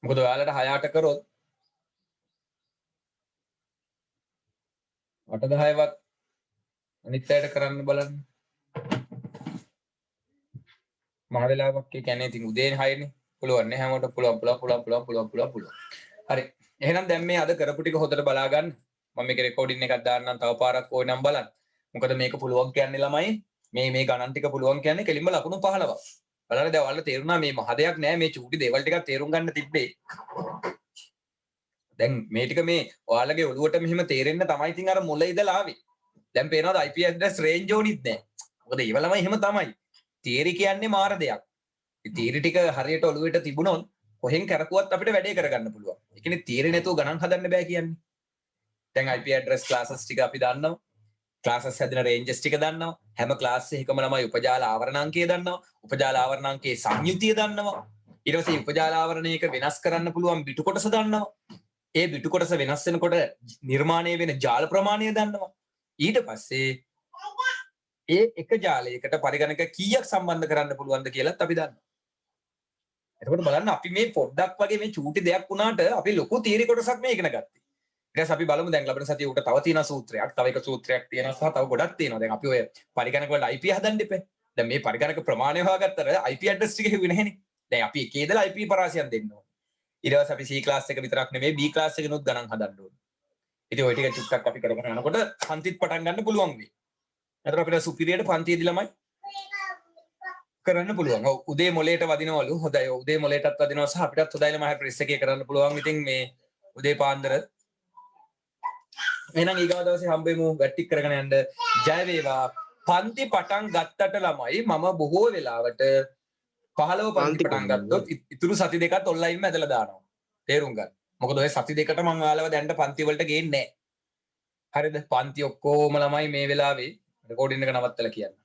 මොකද ඔයාලට 6ට කරොත් 8-10වත් අනිත් අයට කරන්න බලන්න. මහ වෙලාවක් ඒ කියන්නේ ඉතින් උදේ 6නේ පුළුවන් නේ හැමෝටම පුළුවන්. හරි. එහෙනම් දැන් මේ අද කරපු ටික හොඳට බලා ගන්න. මම මේක රෙකෝඩින් එකක් දාන්නම් තව පාරක් ඕනනම් බලන්න. මොකද මේක පුළුවන් කියන්නේ ළමයි මේ ගණන් ටික පුළුවන් කියන්නේ කෙලින්ම ලකුණු 15ක්. බලන්න දැන් ඔයාලට තේරුණා මේ මහ දෙයක් නෑ මේ චූටි දේවල් ටිකක් තේරුම් ගන්න තිබ්බේ. දැන් මේ ටික මේ ඔයාලගේ ඔළුවට මෙහෙම තේරෙන්න තමයි ඉතින් අර මුල ඉඳලා ආවේ. දැන් පේනවද IP address range ඕනිත් නෑ. මොකද ඒව ළමයි එහෙම තමයි. තියරි කියන්නේ මාර දෙයක්. ඒ තියරි ටික හරියට ඔළුවට තිබුණොත් කොහෙන් කරකුවත් අපිට වැඩේ කරගන්න පුළුවන්. ඒ කියන්නේ තියරි නැතුව ගණන් හදන්න බෑ කියන්නේ. දැන් IP address classes ටික අපි දන්නවා. classes හැදෙන ranges ටික දන්නවා. හැම class එකකම ළමයි උපජාල ආවරණාංකය දන්නවා. උපජාල ආවරණාංකයේ සංයුතිය දන්නවා. ඊට පස්සේ උපජාල ආවරණයක වෙනස් කරන්න පුළුවන් බිටු කොටස දන්නවා. ඒ බිටු කොටස වෙනස් වෙනකොට නිර්මාණය වෙන ජාල ප්‍රමාණය දන්නවා. ඊට පස්සේ ඒ එක ජාලයකට පරිගණක කීයක් සම්බන්ධ කරන්න පුළුවන්ද කියලාත් අපි දන්නවා. එතකොට බලන්න අපි මේ පොඩ්ඩක් වගේ මේ චූටි දෙයක් වුණාට අපි ලොකු තීරි කොටසක් මේ ඉගෙන ගත්තා. ඊට පස්සේ අපි බලමු දැන් ලබන සතියේ උට තව තියෙන සූත්‍රයක්, තව එක සූත්‍රයක් තියෙනවා සහ තව ගොඩක් තියෙනවා. දැන් අපි ඔය පරිගණක වල IP හදන්න ඉපේ. දැන් මේ පරිගණක ප්‍රමාණය හොයාගත්තට IP address ටික හෙව්වේ නැහෙනේ. දැන් අපි එකේ ඉඳලා IP පරාසයන් දෙන්න ඕනේ. ඊට පස්සේ අපි C class එක විතරක් නෙමෙයි B class එකනොත් ගණන් හදන්න ඕනේ. ඉතින් ওই ටික චුට්ටක් අපි කරගෙන යනකොට පන්තිත් පටන් ගන්න පුළුවන් වෙයි. අතන අපිට සුපිරියට පන්තියේදී ළමයි කරන්න පුළුවන්. ඔව් උදේ මොලේට වදිනවලු. හොඳයි. උදේ මොලේටත් වදිනවා සහ අපිටත් හොඳයිල මම ප්‍රෙස් එකේ කරන්න පුළුවන්. ඉතින් මේ උදේ පාන්දර එහෙනම් ඊගව දවසේ හම්බෙමු වැට්ටික් කරගෙන යන්න. ජය වේවා. පන්ති පටන් ගත්තට ළමයි මම බොහෝ වෙලාවට 15 පන්ති පටන් ගත්තොත් ඉතුරු සති දෙකත් ඔන්ලයින්ම ඇදලා දානවා. තේරුම් ගන්න. මොකද ඔය සති දෙකට මම ඔයාලව දැන්ට පන්ති වලට ගේන්නේ නැහැ. හරිද? පන්ති ඔක්කොම ළමයි මේ වෙලාවේ රෙකෝඩින් එක නවත්තලා කියන්න.